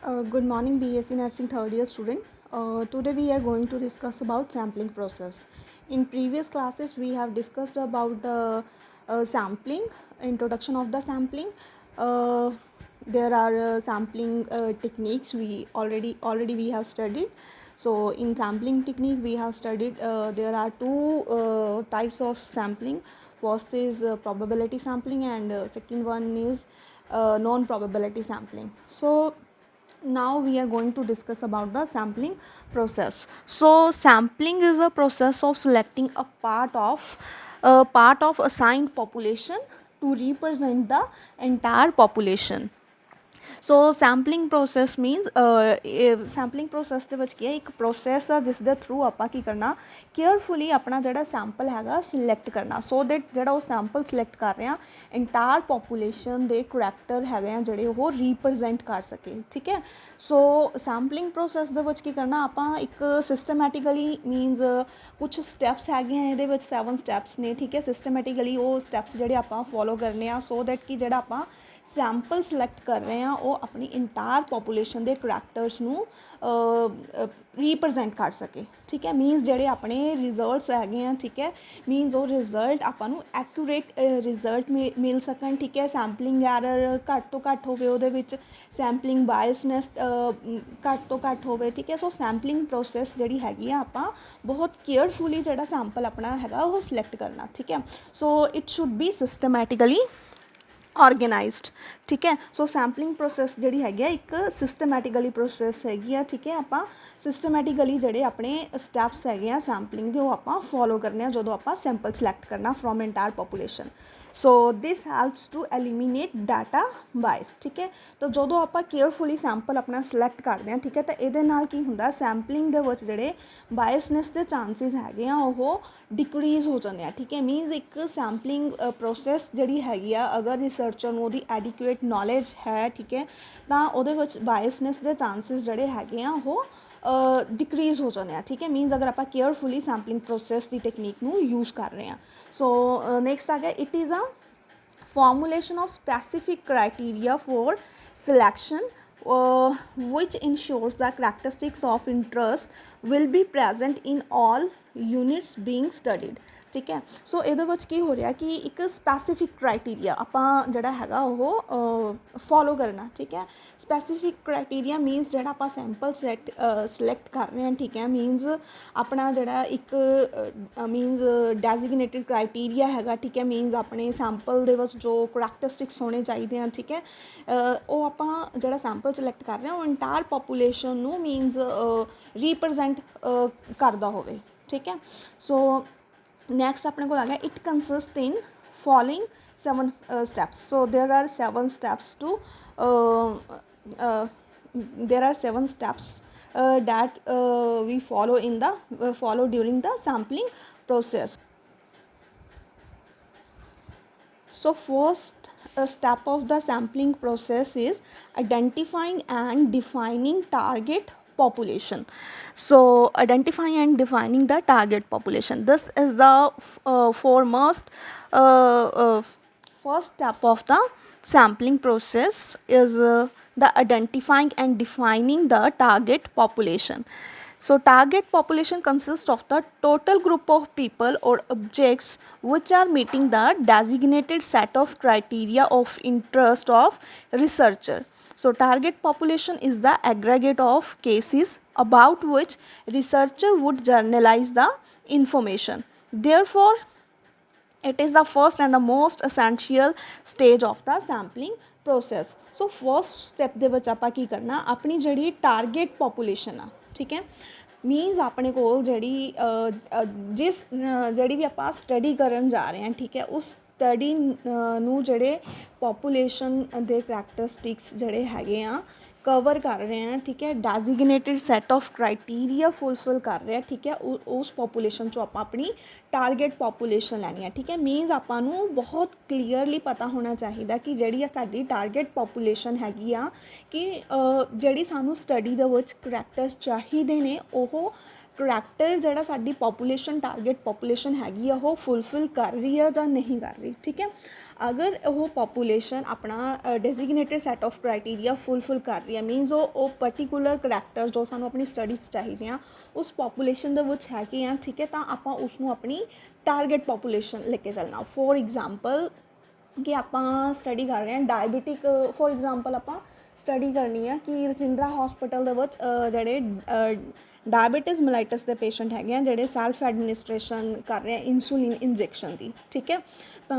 Good morning, BSc Nursing third year student. Today we are going to discuss about sampling process. In previous classes we have discussed about the sampling, introduction of the sampling. There are sampling techniques we already we have studied. So in sampling technique we have studied there are two types of sampling. First is probability sampling and second one is non-probability sampling. So now we are going to discuss about the sampling process. So sampling is a process of selecting a part of assigned population to represent the entire population. So sampling process means sampling process ਦੇ ਵਿੱਚ ਕੀ ਹੈ, ਇੱਕ process ਆ ਜਿਸ ਦੇ through ਆਪਾਂ ਕੀ ਕਰਨਾ, carefully ਆਪਣਾ ਜਿਹੜਾ ਸੈਂਪਲ ਹੈਗਾ ਸਿਲੈਕਟ ਕਰਨਾ, ਸੋ ਦੈਟ ਜਿਹੜਾ ਉਹ ਸੈਂਪਲ ਸਿਲੈਕਟ ਕਰ ਰਹੇ ਹਾਂ ਇੰਟਾਇਰ ਪੋਪੂਲੇਸ਼ਨ ਦੇ ਕਰੈਕਟਰ ਹੈਗੇ ਆ ਜਿਹੜੇ ਉਹ ਰੀਪ੍ਰਜੈਂਟ ਕਰ ਸਕੇ। ਠੀਕ ਹੈ, ਸੋ ਸੈਂਪਲਿੰਗ ਪ੍ਰੋਸੈਸ ਦੇ ਵਿੱਚ ਕੀ ਕਰਨਾ, ਆਪਾਂ ਇੱਕ ਸਿਸਟਮੈਟਿਕਲੀ ਮੀਨਸ ਕੁਛ ਸਟੈਪਸ ਹੈਗੇ ਆ ਇਹਦੇ ਵਿੱਚ 7 ਸਟੈਪਸ ਨੇ। ਠੀਕ ਹੈ, ਸਿਸਟਮੈਟਿਕਲੀ ਉਹ ਸਟੈਪਸ ਜਿਹੜੇ ਆਪਾਂ ਫੋਲੋ ਕਰਨੇ ਆ ਸੋ ਦੈਟ ਕਿ ਜਿਹੜਾ ਆਪਾਂ ਸੈਂਪਲ ਸਿਲੈਕਟ ਕਰ ਰਹੇ ਹਾਂ ਉਹ ਆਪਣੀ ਇੰਟਾਇਰ ਪੋਪੂਲੇਸ਼ਨ ਦੇ ਕਰੈਕਟਰਸ ਨੂੰ ਰੀਪ੍ਰਜੈਂਟ ਕਰ ਸਕੇ। ਠੀਕ ਹੈ, ਮੀਨਸ ਜਿਹੜੇ ਆਪਣੇ ਰਿਜ਼ਲਟਸ ਹੈਗੇ ਆ, ਠੀਕ ਹੈ, ਮੀਨਸ ਉਹ ਰਿਜ਼ਲਟ ਆਪਾਂ ਨੂੰ ਐਕੂਰੇਟ ਰਿਜ਼ਲਟ ਮਿਲ ਸਕਣ। ਠੀਕ ਹੈ, ਸੈਂਪਲਿੰਗ ਐਰਰ ਘੱਟ ਤੋਂ ਘੱਟ ਹੋਵੇ, ਉਹਦੇ ਵਿੱਚ ਸੈਂਪਲਿੰਗ ਬਾਇਸਨੈਸ ਘੱਟ ਤੋਂ ਘੱਟ ਹੋਵੇ। ਠੀਕ ਹੈ, ਸੋ ਸੈਂਪਲਿੰਗ ਪ੍ਰੋਸੈਸ ਜਿਹੜੀ ਹੈਗੀ ਆ ਆਪਾਂ ਬਹੁਤ ਕੇਅਰਫੁਲੀ ਜਿਹੜਾ ਸੈਂਪਲ ਆਪਣਾ ਹੈਗਾ ਉਹ ਸਿਲੈਕਟ ਕਰਨਾ। ਠੀਕ ਹੈ, so it should be systematically organised. ठीक है, सो सैंपलिंग प्रोसैस जी हैगी एक सिस्टमैटिकली प्रोसैस हैगी। ठीक है, आप सिस्टमैटिकली जोड़े अपने स्टैप्स है सैंपलिंग के वो आप फॉलो करने जो आप सैंपल सिलैक्ट करना from entire population. So this helps to eliminate data bias. ठीक है, तो जो आप केयरफुली सैंपल अपना सिलैक्ट करते हैं, ठीक है, तो ये की होंगे सैंपलिंग के जोड़े बायसनैस के चांसिस है वो डिक्रीज़ हो जाते हैं। ठीक है, मीनस एक सैंपलिंग प्रोसैस जी हैगी अगर रिसर्चर को एडिकुएट नॉलेज है, ठीक है, तो वो बायसनैस के चांसिस जोड़े है वो डिक्रीज़ हो जाने। ठीक है, मीनस अगर आप केयरफुली सैंपलिंग प्रोसैस की टेक्नीक नू यूज़ कर रहे हैं। सो नेक्स्ट आ गया, it is a formulation of specific criteria for selection which ensures the characteristics of interest will be present in all units being studied। ठीक है, सो ये की हो रहा कि एक स्पैसीफिक क्राइटेरिया ਆਪਾਂ ਜਿਹੜਾ ਹੈਗਾ ਉਹ फॉलो करना। ठीक है, स्पैसीफिक क्राइटेरिया मीनस ਜਿਹੜਾ ਆਪਾਂ सैंपल सिलैक्ट कर रहे हैं। ठीक है, मीनस अपना ਜਿਹੜਾ ਇੱਕ मीनस ਡੈਜ਼ਿਗਨੇਟਿਡ क्राइटेरिया हैगा। ठीक है, मीनस अपने सैंपल ਦੇ ਵਿੱਚ जो करैक्टरिस्टिक्स होने चाहिए हैं। ठीक है, ਉਹ ਆਪਾਂ ਜਿਹੜਾ सैंपल सिलैक्ट कर रहे हैं वो इंटायर पॉपूलेशन ਨੂੰ मीनस रीप्रजेंट करता होवे। ठीक है, सो नेक्स्ट अपने को आ गया, it consist in following 7 steps। so there are 7 steps to there are 7 steps that we follow in the follow during the sampling process। so first step of the sampling process is identifying and defining target population। so identifying and defining the target population, this is the foremost first step of the sampling process is the identifying and defining the target population। so target population consists of the total group of people or objects which are meeting the designated set of criteria of interest of researcher। so target population is the aggregate of cases about which researcher would journalize the information। therefore it is the first and the most essential stage of the sampling process। so first step ਦੇ ਵਿੱਚ ਆਪਾਂ ਕੀ ਕਰਨਾ, ਆਪਣੀ ਜਿਹੜੀ target population ਆ, ठीक है, मीनस अपने को ਜਿਹੜੀ ਜਿਸ ਜਿਹੜੀ ਵੀ ਆਪਾਂ ਸਟੱਡੀ ਕਰਨ ਜਾ ਰਹੇ ਹਾਂ, ਠੀਕ ਹੈ, ਉਸ ਸਟੱਡੀ ਨੂੰ ਜਿਹੜੇ ਪੋਪੂਲੇਸ਼ਨ ਦੇ ਕਰੈਕਟਰਿਸਟਿਕਸ ਜਿਹੜੇ ਹੈਗੇ ਆ कवर कर रहे हैं। ठीक है, designated set of criteria fulfil कर रहे हैं। ठीक है, उस पॉपूलेशन चो आप अपनी टारगेट पॉपूलेशन लैनी है। ठीक है, मीनस आपू बहुत क्लीयरली पता होना चाहिए कि जी साडी टारगेट पॉपूलेशन हैगी आ कि जी सानू स्टडी दे विच करैक्टर्स चाहिए ने वो ਕਰੈਕਟਰ ਜਿਹੜਾ ਸਾਡੀ ਪੋਪੂਲੇਸ਼ਨ ਟਾਰਗੇਟ ਪੋਪੂਲੇਸ਼ਨ ਹੈਗੀ ਆ ਉਹ ਫੁੱਲਫਿਲ ਕਰ ਰਹੀ ਆ ਜਾਂ ਨਹੀਂ ਕਰ ਰਹੀ, ਠੀਕ ਹੈ। ਅਗਰ ਉਹ ਪੋਪੂਲੇਸ਼ਨ ਆਪਣਾ ਡੈਜ਼ਿਗਨੇਟਡ ਸੈਟ ਆਫ ਕ੍ਰਾਈਟੀਰੀਆ ਫੁੱਲਫਿਲ ਕਰ ਰਹੀ ਹੈ, ਮੀਨਸ ਉਹ ਪਰਟੀਕੂਲਰ ਕਰੈਕਟਰ ਜੋ ਸਾਨੂੰ ਆਪਣੀ ਸਟੱਡੀ 'ਚ ਚਾਹੀਦੇ ਆ ਉਸ ਪੋਪੂਲੇਸ਼ਨ ਦੇ ਵਿੱਚ ਹੈਗੇ ਆ, ਠੀਕ ਹੈ, ਤਾਂ ਆਪਾਂ ਉਸ ਨੂੰ ਆਪਣੀ ਟਾਰਗੇਟ ਪੋਪੂਲੇਸ਼ਨ ਲੈ ਕੇ ਚੱਲਣਾ। ਫੋਰ ਐਗਜ਼ਾਮਪਲ ਕਿ ਆਪਾਂ ਸਟੱਡੀ ਕਰ ਰਹੇ ਹਾਂ ਡਾਇਬੀਟਿਕ, ਫੋਰ ਐਗਜ਼ਾਮਪਲ ਆਪਾਂ ਸਟੱਡੀ ਕਰਨੀ ਆ ਕਿ ਰਜਿੰਦਰਾ ਹੌਸਪੀਟਲ ਦੇ ਵਿੱਚ ਜਿਹੜੇ ਡਾਇਬੀਟਿਸ ਮਲਾਈਟਸ ਦੇ ਪੇਸ਼ੈਂਟ ਹੈਗੇ ਆ ਜਿਹੜੇ ਸੈਲਫ ਐਡਮਿਨਿਸਟ੍ਰੇਸ਼ਨ ਕਰ ਰਹੇ ਆ ਇਨਸੂਲਿਨ ਇੰਜੈਕਸ਼ਨ ਦੀ, ਠੀਕ ਹੈ। ਤਾਂ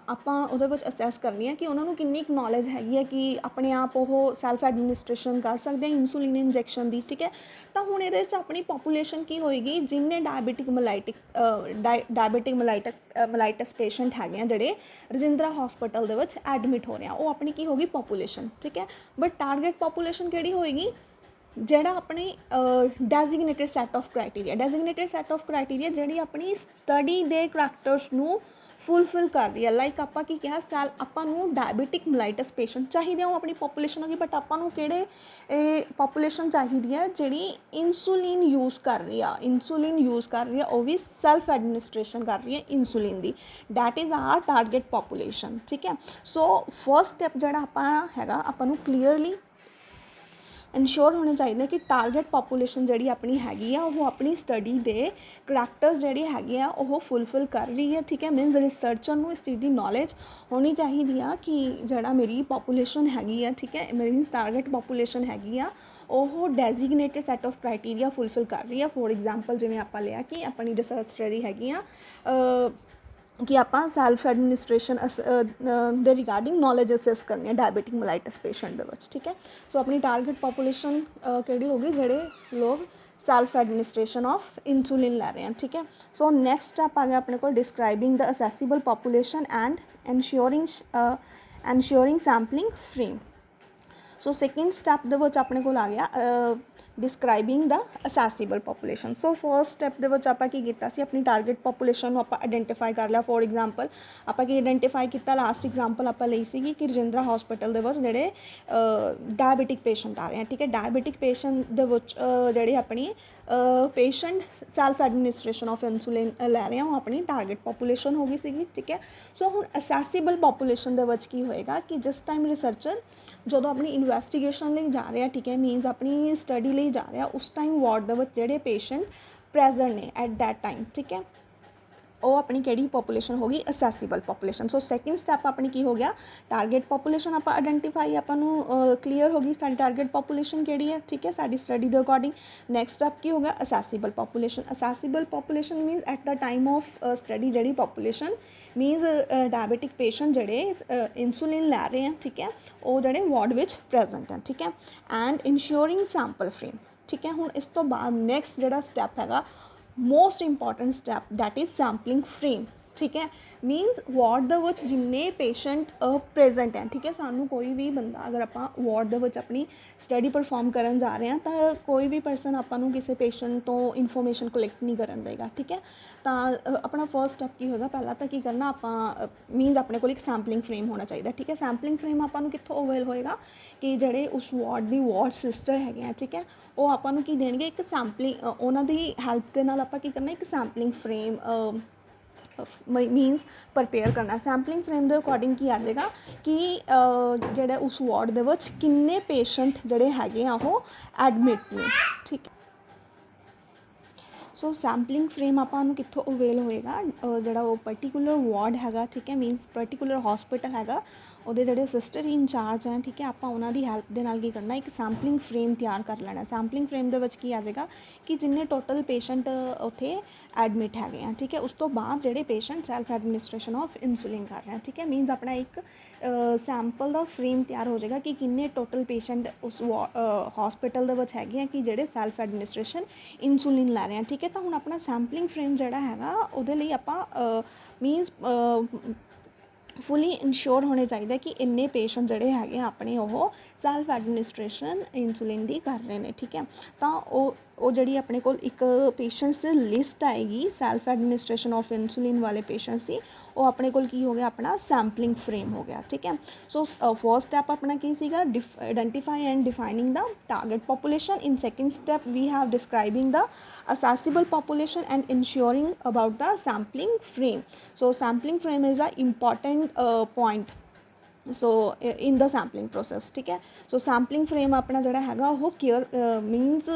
ਆਪਾਂ ਉਹਦੇ ਵਿੱਚ ਅਸੈਸ ਕਰਨੀ ਆ ਕਿ ਉਹਨਾਂ ਨੂੰ ਕਿੰਨੀ ਕੁ ਨੌਲੇਜ ਹੈਗੀ ਹੈ ਕਿ ਆਪਣੇ ਆਪ ਉਹ ਸੈਲਫ ਐਡਮਿਨਿਸਟ੍ਰੇਸ਼ਨ ਕਰ ਸਕਦੇ ਆ ਇਨਸੂਲਿਨ ਇੰਜੈਕਸ਼ਨ ਦੀ, ਠੀਕ ਹੈ। ਤਾਂ ਹੁਣ ਇਹਦੇ ਵਿੱਚ ਆਪਣੀ ਪੋਪੂਲੇਸ਼ਨ ਕੀ ਹੋਏਗੀ, ਜਿਹਨੇ ਡਾਇਬੀਟਿਕ ਮਲਾਈਟਸ ਪੇਸ਼ੈਂਟ ਹੈਗੇ ਆ ਜਿਹੜੇ ਰਜਿੰਦਰਾ ਹੌਸਪੀਟਲ ਦੇ ਵਿੱਚ ਐਡਮਿਟ ਹੋ ਰਹੇ ਆ, ਉਹ ਆਪਣੀ ਕੀ ਹੋਗੀ ਪੋਪੂਲੇਸ਼ਨ, ਠੀਕ ਹੈ। ਬਟ ਟਾਰਗੇਟ ਪੋਪੂਲੇਸ਼ਨ ਕਿਹੜੀ ਹੋਏਗੀ, ਜਿਹੜਾ ਆਪਣੀ ਡੈਜ਼ਿਗਨੇਟਡ ਸੈਟ ਆਫ ਕ੍ਰਾਈਟੀਰੀਆ ਜਿਹੜੀ ਆਪਣੀ ਸਟੱਡੀ ਦੇ ਕਰੈਕਟਰਸ ਨੂੰ ਫੁੱਲਫਿਲ ਕਰ ਰਹੀ ਹੈ। ਲਾਈਕ ਆਪਾਂ ਕੀ ਕਿਹਾ, ਆਪਾਂ ਨੂੰ ਡਾਇਬੀਟਿਕ ਮਲਾਈਟਸ ਪੇਸ਼ੈਂਟ ਚਾਹੀਦੇ ਆ, ਉਹ ਆਪਣੀ ਪੋਪੂਲੇਸ਼ਨ ਹੋਗੀ, ਬਟ ਆਪਾਂ ਨੂੰ ਕਿਹੜੇ ਪੋਪੂਲੇਸ਼ਨ ਚਾਹੀਦੀ ਹੈ ਜਿਹੜੀ ਇਨਸੂਲਿਨ ਯੂਜ਼ ਕਰ ਰਹੀ ਆ, ਉਹ ਵੀ ਸੈਲਫ ਐਡਮਿਨਿਸਟ੍ਰੇਸ਼ਨ ਕਰ ਰਹੀ ਹੈ ਇਨਸੂਲਿਨ ਦੀ, that is our target population, ਠੀਕ ਹੈ। ਸੋ ਫਸਟ ਸਟੈਪ ਜਿਹੜਾ ਆਪਾਂ ਹੈਗਾ, ਆਪਾਂ ਨੂੰ ਕਲੀਅਰਲੀ ਇਨਸ਼ੋਰ ਹੋਣੇ ਚਾਹੀਦੇ ਕਿ ਟਾਰਗੇਟ ਪੋਪੂਲੇਸ਼ਨ ਜਿਹੜੀ ਆਪਣੀ ਹੈਗੀ ਆ ਉਹ ਆਪਣੀ ਸਟੱਡੀ ਦੇ ਕਰੈਕਟਰਸ ਜਿਹੜੇ ਹੈਗੇ ਆ ਉਹ ਫੁੱਲਫਿਲ ਕਰ ਰਹੀ ਹੈ, ਠੀਕ ਹੈ। ਮੀਨਸ ਰਿਸਰਚਰ ਨੂੰ ਇਸ ਚੀਜ਼ ਦੀ ਨੌਲੇਜ ਹੋਣੀ ਚਾਹੀਦੀ ਆ ਕਿ ਜਿਹੜਾ ਮੇਰੀ ਪੋਪੂਲੇਸ਼ਨ ਹੈਗੀ ਆ, ਠੀਕ ਹੈ, ਮੇਰੀ ਟਾਰਗੇਟ ਪੋਪੂਲੇਸ਼ਨ ਹੈਗੀ ਆ ਉਹ ਡੈਜ਼ਿਗਨੇਟਡ ਸੈਟ ਆਫ ਕ੍ਰਾਈਟੀਰੀਆ ਫੁੱਲਫਿਲ ਕਰ ਰਹੀ ਆ। ਫੋਰ ਐਗਜ਼ਾਮਪਲ ਜਿਵੇਂ ਆਪਾਂ ਲਿਆ ਕਿ ਆਪਣੀ ਰਿਸਰਚ ਸਟੱਡੀ ਹੈਗੀ ਆ ਕਿ ਆਪਾਂ ਸੈਲਫ ਐਡਮਿਨਿਸਟ੍ਰੇਸ਼ਨ ਦੇ ਰਿਗਾਰਡਿੰਗ ਨੌਲੇਜ ਅਸੈਸ ਕਰਨੀ ਹੈ ਡਾਇਬੀਟਿਕ ਮਲਾਈਟਸ ਪੇਸ਼ੈਂਟ ਦੇ ਵਿੱਚ, ਠੀਕ ਹੈ। ਸੋ ਆਪਣੀ ਟਾਰਗੇਟ ਪੋਪੂਲੇਸ਼ਨ ਕਿਹੜੀ ਹੋਗੀ, ਜਿਹੜੇ ਲੋਕ ਸੈਲਫ ਐਡਮਿਨਿਸਟ੍ਰੇਸ਼ਨ ਆਫ ਇਨਸੂਲਿਨ ਲੈ ਰਹੇ ਹਨ, ਠੀਕ ਹੈ। ਸੋ ਨੈਕਸਟ ਸਟੈਪ ਆ ਗਿਆ ਆਪਣੇ ਕੋਲ describing the accessible population and ensuring sampling free. So second step ਦੇ ਵਿੱਚ ਆਪਣੇ ਕੋਲ ਆ ਗਿਆ describing the accessible population. So first step ਦੇ ਵਿੱਚ ਆਪਾਂ ਕੀ ਕੀਤਾ ਸੀ, ਆਪਣੀ ਟਾਰਗੇਟ ਪੋਪੂਲੇਸ਼ਨ ਨੂੰ ਆਪਾਂ ਆਈਡੈਂਟੀਫਾਈ ਕਰ ਲਿਆ। ਫੋਰ ਐਗਜ਼ਾਮਪਲ ਆਪਾਂ ਕੀ ਆਈਡੈਂਟੀਫਾਈ ਕੀਤਾ, ਲਾਸਟ ਐਗਜ਼ਾਮਪਲ ਆਪਾਂ ਲਈ ਸੀਗੀ ਕਿ ਰਜਿੰਦਰਾ ਹੌਸਪੀਟਲ ਦੇ ਵਿੱਚ ਜਿਹੜੇ ਡਾਇਬੀਟਿਕ ਪੇਸ਼ੈਂਟ ਆ ਰਹੇ ਆ, ਠੀਕ ਹੈ। ਡਾਇਬੀਟਿਕ ਪੇਸ਼ੈਂਟ ਦੇ ਵਿੱਚ ਜਿਹੜੇ ਆਪਣੀ patient self administration of insulin ਲੈ ਰਹੇ ਆ, ਉਹ ਆਪਣੀ ਟਾਰਗੇਟ ਪੋਪੂਲੇਸ਼ਨ ਹੋ ਗਈ ਸੀਗੀ, ਠੀਕ ਹੈ। ਸੋ ਹੁਣ ਅਸੈਸੀਬਲ ਪੋਪੂਲੇਸ਼ਨ ਦੇ ਵਿੱਚ ਕੀ ਹੋਏਗਾ ਕਿ ਜਿਸ ਟਾਈਮ ਰਿਸਰਚਰ ਜਦੋਂ ਆਪਣੀ ਇਨਵੈਸਟੀਗੇਸ਼ਨ ਲਈ ਜਾ ਰਿਹਾ, ਠੀਕ ਹੈ, ਮੀਨਸ ਆਪਣੀ ਸਟੱਡੀ ਲਈ ਜਾ ਰਿਹਾ, ਉਸ ਟਾਈਮ ਵਾਰਡ ਦੇ ਵਿੱਚ ਜਿਹੜੇ ਪੇਸ਼ੈਂਟ ਪ੍ਰੈਜ਼ੈਂਟ ਨੇ ਐਟ ਦੈਟ ਟਾਈਮ, ਠੀਕ ਹੈ, ਉਹ ਆਪਣੀ ਕਿਹੜੀ ਪੋਪੂਲੇਸ਼ਨ ਹੋ ਗਈ, ਅਸੈਸੀਬਲ ਪੋਪੂਲੇਸ਼ਨ। ਸੋ ਸੈਕਿੰਡ ਸਟੈਪ ਆਪਣੀ ਕੀ ਹੋ ਗਿਆ, ਟਾਰਗੇਟ ਪੋਪੂਲੇਸ਼ਨ ਆਪਾਂ ਆਈਡੈਂਟੀਫਾਈ, ਆਪਾਂ ਨੂੰ ਕਲੀਅਰ ਹੋ ਗਈ ਸਾਡੀ ਟਾਰਗੇਟ ਪੋਪੂਲੇਸ਼ਨ ਕਿਹੜੀ ਹੈ, ਠੀਕ ਹੈ, ਸਾਡੀ ਸਟੱਡੀ ਦੇ ਅਕੋਰਡਿੰਗ। ਨੈਕਸਟ ਸਟੈਪ ਕੀ ਹੋ ਗਿਆ, accessible population means at the time of study ਜਿਹੜੀ ਪੋਪੂਲੇਸ਼ਨ ਮੀਨਸ ਡਾਇਬੀਟਿਕ ਪੇਸ਼ੈਂਟ ਜਿਹੜੇ ਇਨਸੂਲਿਨ ਲੈ ਰਹੇ ਆ, ਠੀਕ ਹੈ, ਉਹ ਜਿਹੜੇ ਵਾਰਡ ਵਿੱਚ ਪ੍ਰੈਜ਼ੈਂਟ ਹੈ, ਠੀਕ ਹੈ। ਐਂਡ ਇਨਸ਼ੋਰਿੰਗ ਸੈਂਪਲ ਫ੍ਰੀ, ਠੀਕ ਹੈ। ਹੁਣ ਇਸ ਤੋਂ ਬਾਅਦ ਨੈਕਸਟ ਜਿਹੜਾ ਸਟੈਪ ਹੈਗਾ most important step, that is sampling free, ਠੀਕ ਹੈ। ਮੀਨਸ ਵਾਰਡ ਦੇ ਵਿੱਚ ਜਿੰਨੇ ਪੇਸ਼ੈਂਟ ਪ੍ਰੈਜ਼ੈਂਟ ਹੈ, ਠੀਕ ਹੈ, ਸਾਨੂੰ ਕੋਈ ਵੀ ਬੰਦਾ ਅਗਰ ਆਪਾਂ ਵਾਰਡ ਦੇ ਵਿੱਚ ਆਪਣੀ ਸਟੱਡੀ ਪਰਫੋਰਮ ਕਰਨ ਜਾ ਰਹੇ ਹਾਂ ਤਾਂ ਕੋਈ ਵੀ ਪਰਸਨ ਆਪਾਂ ਨੂੰ ਕਿਸੇ ਪੇਸ਼ੈਂਟ ਤੋਂ ਇਨਫੋਰਮੇਸ਼ਨ ਕਲੈਕਟ ਨਹੀਂ ਕਰਨ ਦੇਗਾ, ਠੀਕ ਹੈ। ਤਾਂ ਆਪਣਾ ਫਰਸਟ ਸਟੈਪ ਕੀ ਹੋਏਗਾ, ਪਹਿਲਾਂ ਤਾਂ ਕੀ ਕਰਨਾ ਆਪਾਂ ਮੀਨਸ ਆਪਣੇ ਕੋਲ ਇੱਕ ਸੈਂਪਲਿੰਗ ਫਰੇਮ ਹੋਣਾ ਚਾਹੀਦਾ, ਠੀਕ ਹੈ। ਸੈਂਪਲਿੰਗ ਫਰੇਮ ਆਪਾਂ ਨੂੰ ਕਿੱਥੋਂ ਅਵੇਲ ਹੋਏਗਾ ਕਿ ਜਿਹੜੇ ਉਸ ਵਾਰਡ ਦੀ ਵਾਰਡ ਸਿਸਟਰ ਹੈਗੇ ਆ, ਠੀਕ ਹੈ, ਉਹ ਆਪਾਂ ਨੂੰ ਕੀ ਦੇਣਗੇ, ਇੱਕ ਸੈਂਪਲਿੰਗ, ਉਹਨਾਂ ਦੀ ਹੈਲਪ ਦੇ ਨਾਲ ਆਪਾਂ ਕੀ ਕਰਨਾ, ਇੱਕ ਸੈਂਪਲਿੰਗ ਫਰੇਮ ਮੀਨਸ ਪ੍ਰਪੇਅਰ ਕਰਨਾ। ਸੈਂਪਲਿੰਗ ਫਰੇਮ ਦੇ ਅਕੋਰਡਿੰਗ ਕੀ ਆ ਜਾਏਗਾ ਕਿ ਜਿਹੜੇ ਉਸ ਵਾਰਡ ਦੇ ਵਿੱਚ ਕਿੰਨੇ ਪੇਸ਼ੈਂਟ ਜਿਹੜੇ ਹੈਗੇ ਆ ਉਹ ਐਡਮਿਟ ਨੇ, ਠੀਕ ਹੈ। ਸੋ ਸੈਂਪਲਿੰਗ ਫਰੇਮ ਆਪਾਂ ਨੂੰ ਕਿੱਥੋਂ ਅਵੇਲ ਹੋਏਗਾ, ਜਿਹੜਾ ਉਹ ਪਰਟੀਕੂਲਰ ਵਾਰਡ ਹੈਗਾ, ਠੀਕ ਹੈ, ਮੀਨਸ ਪਰਟੀਕੂਲਰ ਹੌਸਪੀਟਲ ਹੈਗਾ, ਉਹਦੇ ਜਿਹੜੇ ਸਿਸਟਰ ਇੰਚਾਰਜ ਹੈ, ਠੀਕ ਹੈ, ਆਪਾਂ ਉਹਨਾਂ ਦੀ ਹੈਲਪ ਦੇ ਨਾਲ ਕੀ ਕਰਨਾ, ਇੱਕ ਸੈਂਪਲਿੰਗ ਫਰੇਮ ਤਿਆਰ ਕਰ ਲੈਣਾ। ਸੈਂਪਲਿੰਗ ਫਰੇਮ ਦੇ ਵਿੱਚ ਕੀ ਆ ਜਾਏਗਾ ਕਿ ਜਿੰਨੇ ਟੋਟਲ ਪੇਸ਼ੈਂਟ ਉੱਥੇ ਐਡਮਿਟ ਹੈਗੇ ਆ, ਠੀਕ ਹੈ, ਉਸ ਤੋਂ ਬਾਅਦ ਜਿਹੜੇ patient self administration of insulin ਕਰ ਰਹੇ ਆ, ਠੀਕ ਹੈ, ਮੀਨਸ ਆਪਣਾ ਇੱਕ ਸੈਂਪਲ ਦਾ ਫਰੇਮ ਤਿਆਰ ਹੋ ਜਾਏਗਾ ਕਿ ਕਿੰਨੇ ਟੋਟਲ ਪੇਸ਼ੈਂਟ ਉਸ ਹੌਸਪੀਟਲ ਦੇ ਵਿੱਚ ਹੈਗੇ ਆ ਕਿ ਜਿਹੜੇ ਸੈਲਫ ਐਡਮਿਨਿਸਟ੍ਰੇਸ਼ਨ ਇਨਸੂਲਿਨ ਲੈ ਰਹੇ ਆ, ਠੀਕ ਹੈ। ਤਾਂ ਹੁਣ ਆਪਣਾ ਸੈਂਪਲਿੰਗ ਫਰੇਮ ਜਿਹੜਾ ਹੈਗਾ ਉਹਦੇ ਲਈ ਆਪਾਂ ਮੀਨਸ ਫੁੱਲੀ ਇਨਸ਼ੋਰ ਹੋਣੇ ਚਾਹੀਦਾ ਕਿ ਇੰਨੇ ਪੇਸ਼ੈਂਟ ਜਿਹੜੇ ਹੈਗੇ ਆਪਣੇ ਉਹ ਸੈਲਫ ਐਡਮਿਨਿਸਟ੍ਰੇਸ਼ਨ ਇਨਸੂਲਿਨ ਦੀ ਕਰ ਰਹੇ ਨੇ, ਠੀਕ ਹੈ। ਤਾਂ ਉਹ ਉਹ ਜਿਹੜੀ ਆਪਣੇ ਕੋਲ ਇੱਕ ਪੇਸ਼ੈਂਟਸ ਦੀ ਲਿਸਟ ਆਏਗੀ ਸੈਲਫ ਐਡਮਿਨਿਸਟ੍ਰੇਸ਼ਨ ਆਫ ਇਨਸੂਲਿਨ ਵਾਲੇ ਪੇਸ਼ੈਂਟਸ ਦੀ, ਉਹ ਆਪਣੇ ਕੋਲ ਕੀ ਹੋ ਗਿਆ ਆਪਣਾ ਸੈਂਪਲਿੰਗ ਫਰੇਮ ਹੋ ਗਿਆ। ਠੀਕ ਹੈ, ਸੋ ਫਸਟ ਸਟੈਪ ਆਪਣਾ ਕੀ ਸੀਗਾ identify and defining the target population. In second step we have describing the accessible population and ensuring about the sampling frame. So sampling frame is a important point so in the sampling process. ਠੀਕ ਹੈ, ਸੋ sampling frame ਆਪਣਾ ਜਿਹੜਾ ਹੈਗਾ ਉਹ care means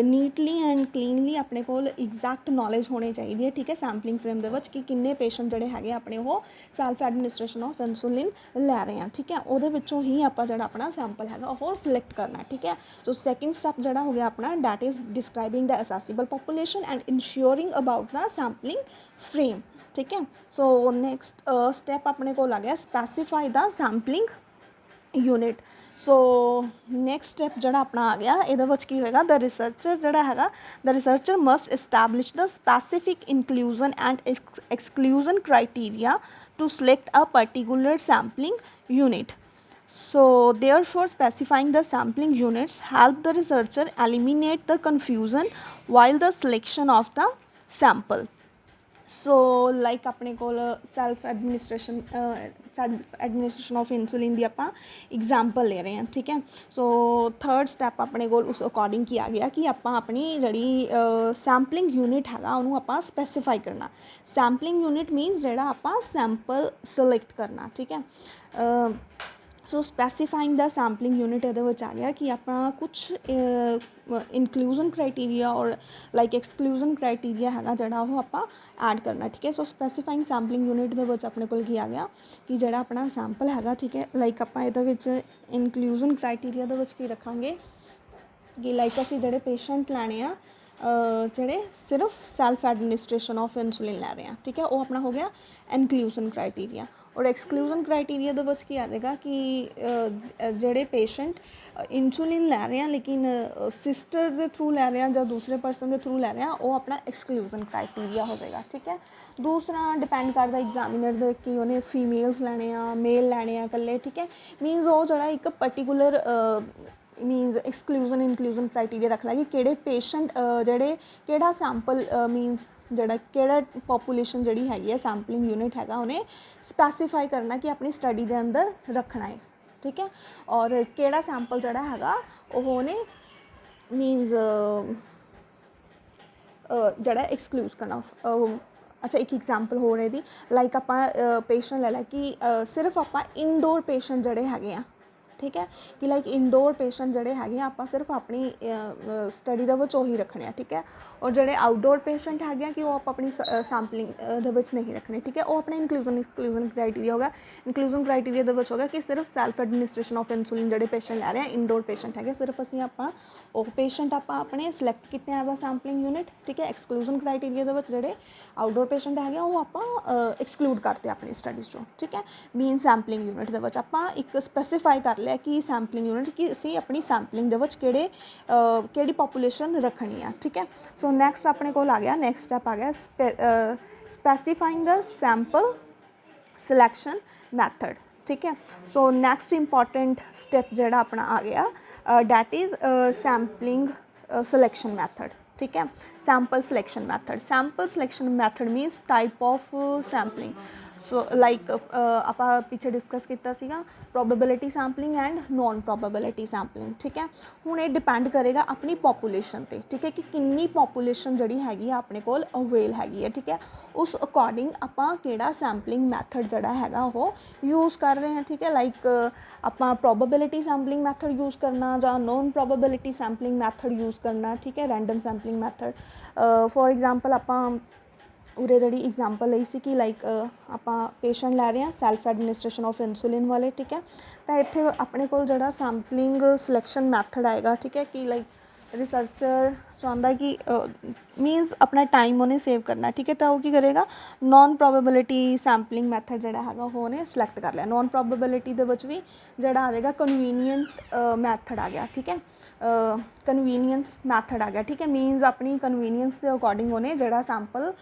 ਨੀਟਲੀ and ਕਲੀਨਲੀ ਆਪਣੇ ਕੋਲ exact knowledge ਹੋਣੀ ਚਾਹੀਦੀ ਹੈ। ਠੀਕ ਹੈ, ਸੈਂਪਲਿੰਗ ਫਰੇਮ ਦੇ ਵਿੱਚ ਕਿ ਕਿੰਨੇ ਪੇਸ਼ੈਂਟ ਜਿਹੜੇ ਹੈਗੇ ਆਪਣੇ ਉਹ ਸੈਲਫ ਐਡਮਿਨਿਸਟ੍ਰੇਸ਼ਨ ਆਫ ਇਨਸੂਲਿਨ ਲੈ ਰਹੇ ਆ। ਠੀਕ ਹੈ, ਉਹਦੇ ਵਿੱਚੋਂ ਹੀ ਆਪਾਂ ਜਿਹੜਾ ਆਪਣਾ ਸੈਂਪਲ ਹੈਗਾ ਉਹ ਸਿਲੈਕਟ ਕਰਨਾ। ਠੀਕ ਹੈ, ਸੋ ਸੈਕਿੰਡ ਸਟੈਪ ਜਿਹੜਾ ਹੋ ਗਿਆ ਆਪਣਾ that is describing the accessible population and ensuring about the sampling frame. ਠੀਕ ਹੈ, ਸੋ ਨੈਕਸਟ ਸਟੈਪ ਆਪਣੇ ਕੋਲ ਆ ਗਿਆ specify the sampling unit. So next step ਜਿਹੜਾ ਆਪਣਾ ਆ ਗਿਆ ਇਹਦੇ ਵਿੱਚ ਕੀ ਹੋਏਗਾ ਦ ਰਿਸਰਚਰ ਜਿਹੜਾ ਹੈਗਾ the researcher must establish the specific inclusion and exclusion criteria to select a particular sampling unit. So therefore specifying the sampling units help the researcher eliminate the confusion while the selection of the sample. So like ਆਪਣੇ ਕੋਲ self administration of insulin ਦੀ ਆਪਾਂ example ਲੈ ਰਹੇ ਹਾਂ। ਠੀਕ ਹੈ, ਸੋ third step ਆਪਣੇ ਕੋਲ ਉਸ ਅਕੋਰਡਿੰਗ ਕੀ ਆ ਗਿਆ ਕਿ ਆਪਾਂ ਆਪਣੀ ਜਿਹੜੀ ਸੈਂਪਲਿੰਗ ਯੂਨਿਟ ਹੈਗਾ ਉਹਨੂੰ ਆਪਾਂ ਸਪੈਸੀਫਾਈ ਕਰਨਾ। ਸੈਂਪਲਿੰਗ ਯੂਨਿਟ ਮੀਨਸ ਜਿਹੜਾ ਆਪਾਂ ਸੈਂਪਲ ਸਿਲੈਕਟ ਕਰਨਾ। ਠੀਕ ਹੈ, ਸੋ ਸਪੈਸੀਫਾਈਂਗ ਦਾ ਸੈਂਪਲਿੰਗ ਯੂਨਿਟ ਇਹਦੇ ਵਿੱਚ ਆ ਗਿਆ ਕਿ ਆਪਾਂ ਕੁਛ ਇਨਕਲੂਜ਼ਨ ਕ੍ਰਾਈਟੀਰੀਆ ਔਰ ਲਾਈਕ ਐਕਸਕਲੂਜ਼ਨ ਕ੍ਰਾਈਟੀਰੀਆ ਹੈਗਾ ਜਿਹੜਾ ਉਹ ਆਪਾਂ ਐਡ ਕਰਨਾ। ਠੀਕ ਹੈ, ਸੋ ਸਪੈਸੀਫਾਈਂਗ ਸੈਂਪਲਿੰਗ ਯੂਨਿਟ ਦੇ ਵਿੱਚ ਆਪਣੇ ਕੋਲ ਕੀ ਆ ਗਿਆ ਕਿ ਜਿਹੜਾ ਆਪਣਾ ਸੈਂਪਲ ਹੈਗਾ ਠੀਕ ਹੈ ਲਾਈਕ ਆਪਾਂ ਇਹਦੇ ਵਿੱਚ ਇਨਕਲੂਜ਼ਨ ਕ੍ਰਾਈਟੀਰੀਆ ਦੇ ਵਿੱਚ ਕੀ ਰੱਖਾਂਗੇ ਕਿ ਲਾਈਕ ਅਸੀਂ ਜਿਹੜੇ ਪੇਸ਼ੈਂਟ ਲੈਣੇ ਆ ਜਿਹੜੇ ਸਿਰਫ ਸੈਲਫ ਐਡਮਿਨਿਸਟ੍ਰੇਸ਼ਨ ਆਫ ਇਨਸੂਲਿਨ ਲੈ ਰਹੇ ਆ। ਠੀਕ ਹੈ, ਉਹ ਆਪਣਾ ਹੋ ਗਿਆ ਇਨਕਲੂਜ਼ਨ ਕ੍ਰਾਈਟੀਰੀਆ। ਔਰ ਐਕਸਕਲੂਜ਼ਨ ਕ੍ਰਾਈਟੀਰੀਆ ਦੇ ਵਿੱਚ ਕੀ ਆ ਜਾਏਗਾ ਕਿ ਜਿਹੜੇ ਪੇਸ਼ੈਂਟ ਇਨਸੂਲਿਨ ਲੈ ਰਹੇ ਆ ਲੇਕਿਨ ਸਿਸਟਰ ਦੇ ਥਰੂ ਲੈ ਰਹੇ ਆ ਜਾਂ ਦੂਸਰੇ ਪਰਸਨ ਦੇ ਥਰੂ ਲੈ ਰਹੇ ਆ ਉਹ ਆਪਣਾ ਐਕਸਕਲੂਜ਼ਨ ਕ੍ਰਾਈਟੀਰੀਆ ਹੋਵੇਗਾ। ਠੀਕ ਹੈ, ਦੂਸਰਾ ਡਿਪੈਂਡ ਕਰਦਾ ਐਗਜ਼ਾਮੀਨਰ ਦੇ ਕਿ ਉਹਨੇ ਫੀਮੇਲਸ ਲੈਣੇ ਆ ਮੇਲ ਲੈਣੇ ਆ ਇਕੱਲੇ। ਠੀਕ ਹੈ, ਮੀਨਸ ਉਹ ਜਿਹੜਾ ਇੱਕ ਪਰਟੀਕੂਲਰ ਮੀਨਸ ਐਕਸਕਲੂਜ਼ਨ ਇਨਕਲੂਜ਼ਨ ਕ੍ਰਾਈਟੀਰੀਆ ਰੱਖ ਲਾ ਕਿ ਕਿਹੜੇ ਪੇਸ਼ੈਂਟ ਜਿਹੜੇ ਕਿਹੜਾ ਸੈਂਪਲ ਮੀਨਸ ਜਿਹੜਾ ਕਿਹੜਾ ਪੋਪੂਲੇਸ਼ਨ ਜਿਹੜੀ ਹੈਗੀ ਹੈ ਸੈਂਪਲਿੰਗ ਯੂਨਿਟ ਹੈਗਾ ਉਹਨੇ ਸਪੈਸੀਫਾਈ ਕਰਨਾ ਕਿ ਆਪਣੀ ਸਟੱਡੀ ਦੇ ਅੰਦਰ ਰੱਖਣਾ ਹੈ। ਠੀਕ ਹੈ, ਔਰ ਕਿਹੜਾ ਸੈਂਪਲ ਜਿਹੜਾ ਹੈਗਾ ਉਹ ਉਹਨੇ ਮੀਨਸ ਜਿਹੜਾ ਐਕਸਕਲੂਜ਼ ਕਰਨਾ। ਅੱਛਾ, ਇੱਕ ਐਗਜ਼ਾਮਪਲ ਹੋ ਰਹੀ ਦੀ ਲਾਈਕ ਆਪਾਂ ਪੇਸ਼ੈਂਟ ਲੈ ਲਾ ਕਿ ਸਿਰਫ ਆਪਾਂ ਇਨਡੋਰ ਪੇਸ਼ੈਂਟ ਜਿਹੜੇ ਹੈਗੇ ਆ। ਠੀਕ ਹੈ, ਕਿ ਲਾਈਕ ਇਨਡੋਰ ਪੇਸ਼ੈਂਟ ਜਿਹੜੇ ਹੈਗੇ ਆ ਆਪਾਂ ਸਿਰਫ ਆਪਣੀ ਸਟੱਡੀ ਦੇ ਵਿੱਚ ਉਹੀ ਰੱਖਣੇ ਆ। ਠੀਕ ਹੈ, ਔਰ ਜਿਹੜੇ ਆਊਟਡੋਰ ਪੇਸ਼ੈਂਟ ਹੈਗੇ ਆ ਕਿ ਉਹ ਆਪਾਂ ਆਪਣੀ ਸੈਂਪਲਿੰਗ ਦੇ ਵਿੱਚ ਨਹੀਂ ਰੱਖਣੇ। ਠੀਕ ਹੈ, ਉਹ ਆਪਣਾ ਇਨਕਲੂਜ਼ਨ ਕ੍ਰਾਈਟੀਰੀਆ ਹੋ ਗਿਆ। ਇਨਕਲੂਜ਼ਨ ਕ੍ਰਾਈਟੀਰੀਆ ਦੇ ਵਿੱਚ ਹੋ ਗਿਆ ਕਿ ਸਿਰਫ ਸੈਲਫ ਐਡਮਿਨਿਸਟ੍ਰੇਸ਼ਨ ਆਫ ਇਨਸੂਲਿਨ ਜਿਹੜੇ ਪੇਸ਼ੈਂਟ ਲੈ ਰਹੇ ਆ ਇਨਡੋਰ ਪੇਸ਼ੈਂਟ ਹੈਗੇ ਸਿਰਫ ਅਸੀਂ ਆਪਾਂ ਉਹ ਪੇਸ਼ੈਂਟ ਆਪਾਂ ਆਪਣੇ ਸਿਲੈਕਟ ਕੀਤੇ ਐਜ਼ ਅ ਸੈਂਪਲਿੰਗ ਯੂਨਿਟ। ਠੀਕ ਹੈ, ਐਕਸਕਲੂਜ਼ਨ ਕ੍ਰਾਈਟੀਰੀਆ ਦੇ ਵਿੱਚ ਜਿਹੜੇ ਆਊਟਡੋਰ ਪੇਸ਼ੈਂਟ ਹੈਗੇ ਉਹ ਆਪਾਂ ਐਕਸਕਲੂਡ ਕਰਤੇ ਆਪਣੀ ਸਟੱਡੀਜ਼ 'ਚੋਂ। ਠੀਕ ਹੈ, ਮੇਨ ਸੈਂਪਲਿੰਗ ਯੂਨਿਟ ਦੇ ਵਿੱਚ ਆਪਾਂ ਇੱਕ ਸਪੈਸੀਫਾਈ ਕਰ ਲਿਆ ਕਿ ਸੈਂਪਲਿੰਗ ਯੂਨਿਟ ਕਿ ਅਸੀਂ ਆਪਣੀ ਸੈਂਪਲਿੰਗ ਦੇ ਵਿੱਚ ਕਿਹੜੀ ਪੋਪੂਲੇਸ਼ਨ ਰੱਖਣੀ ਆ। ਠੀਕ ਹੈ, ਸੋ ਨੈਕਸਟ ਆਪਣੇ ਕੋਲ ਆ ਗਿਆ ਨੈਕਸਟ ਸਟੈਪ ਆ ਗਿਆ ਸਪੈਸੀਫਾਈਂਗ ਦਾ ਸੈਂਪਲ ਸਿਲੈਕਸ਼ਨ ਮੈਥਡ। ਠੀਕ ਹੈ, ਸੋ ਨੈਕਸਟ ਇੰਪੋਰਟੈਂਟ ਸਟੈਪ ਜਿਹੜਾ ਆਪਣਾ ਆ ਗਿਆ that is sampling selection method. ਠੀਕ ਹੈ, sample selection method means type of sampling. So like ਆਪਾਂ ਪਿੱਛੇ ਡਿਸਕਸ ਕੀਤਾ ਸੀਗਾ probability sampling and non probability sampling. ਠੀਕ ਹੈ, ਹੁਣ ਇਹ ਡਿਪੈਂਡ ਕਰੇਗਾ ਆਪਣੀ ਪੋਪੂਲੇਸ਼ਨ 'ਤੇ। ਠੀਕ ਹੈ, ਕਿ ਕਿੰਨੀ ਪੋਪੂਲੇਸ਼ਨ ਜਿਹੜੀ ਹੈਗੀ ਆ ਆਪਣੇ ਕੋਲ ਅਵੇਲ ਹੈਗੀ ਹੈ। ਠੀਕ ਹੈ, ਉਸ ਅਕੋਰਡਿੰਗ ਆਪਾਂ ਕਿਹੜਾ ਸੈਂਪਲਿੰਗ ਮੈਥਡ ਜਿਹੜਾ ਹੈਗਾ ਉਹ ਯੂਜ਼ ਕਰ ਰਹੇ ਹਾਂ। ਠੀਕ ਹੈ, ਲਾਈਕ ਆਪਾਂ ਪ੍ਰੋਬੇਬਿਲਿਟੀ ਸੈਂਪਲਿੰਗ ਮੈਥਡ ਯੂਜ਼ ਕਰਨਾ ਜਾਂ non probability sampling method use ਕਰਨਾ। ਠੀਕ ਹੈ, random sampling method for example ਆਪਾਂ ਉਰੇ ਜਿਹੜੀ ਐਗਜ਼ਾਮਪਲ ਲਈ ਸੀ ਕਿ ਲਾਈਕ ਆਪਾਂ ਪੇਸ਼ੈਂਟ ਲੈ ਰਹੇ ਹਾਂ ਸੈਲਫ ਐਡਮਿਨਿਸਟ੍ਰੇਸ਼ਨ ਆਫ ਇਨਸੂਲਿਨ ਵਾਲੇ। ਠੀਕ ਹੈ, ਤਾਂ ਇੱਥੇ ਆਪਣੇ ਕੋਲ ਜਿਹੜਾ ਸੈਂਪਲਿੰਗ ਸਿਲੈਕਸ਼ਨ ਮੈਥਡ ਆਏਗਾ। ਠੀਕ ਹੈ, ਕਿ ਲਾਈਕ ਰਿਸਰਚਰ ਚਾਹੁੰਦਾ ਕਿ ਮੀਨਸ ਆਪਣਾ ਟਾਈਮ ਉਹਨੇ ਸੇਵ ਕਰਨਾ। ਠੀਕ ਹੈ, ਤਾਂ ਉਹ ਕੀ ਕਰੇਗਾ ਨੋਨ ਪ੍ਰੋਬੇਬਿਲਿਟੀ ਸੈਂਪਲਿੰਗ ਮੈਥਡ ਜਿਹੜਾ ਹੈਗਾ ਉਹ ਉਹਨੇ ਸਿਲੈਕਟ ਕਰ ਲਿਆ। ਨੋਨ ਪ੍ਰੋਬੇਬਿਲਿਟੀ ਦੇ ਵਿੱਚ ਵੀ ਜਿਹੜਾ ਆ ਜਾਏਗਾ ਕਨਵੀਨੀਅੰਟ ਮੈਥਡ ਆ ਗਿਆ। ਠੀਕ ਹੈ, ਕਨਵੀਨੀਅੰਸ ਮੈਥਡ ਆ ਗਿਆ। ਠੀਕ ਹੈ, ਮੀਨਸ ਆਪਣੀ ਕਨਵੀਨੀਅੰਸ ਦੇ ਅਕੋਰਡਿੰਗ ਉਹਨੇ ਜਿਹੜਾ ਸੈਂਪਲ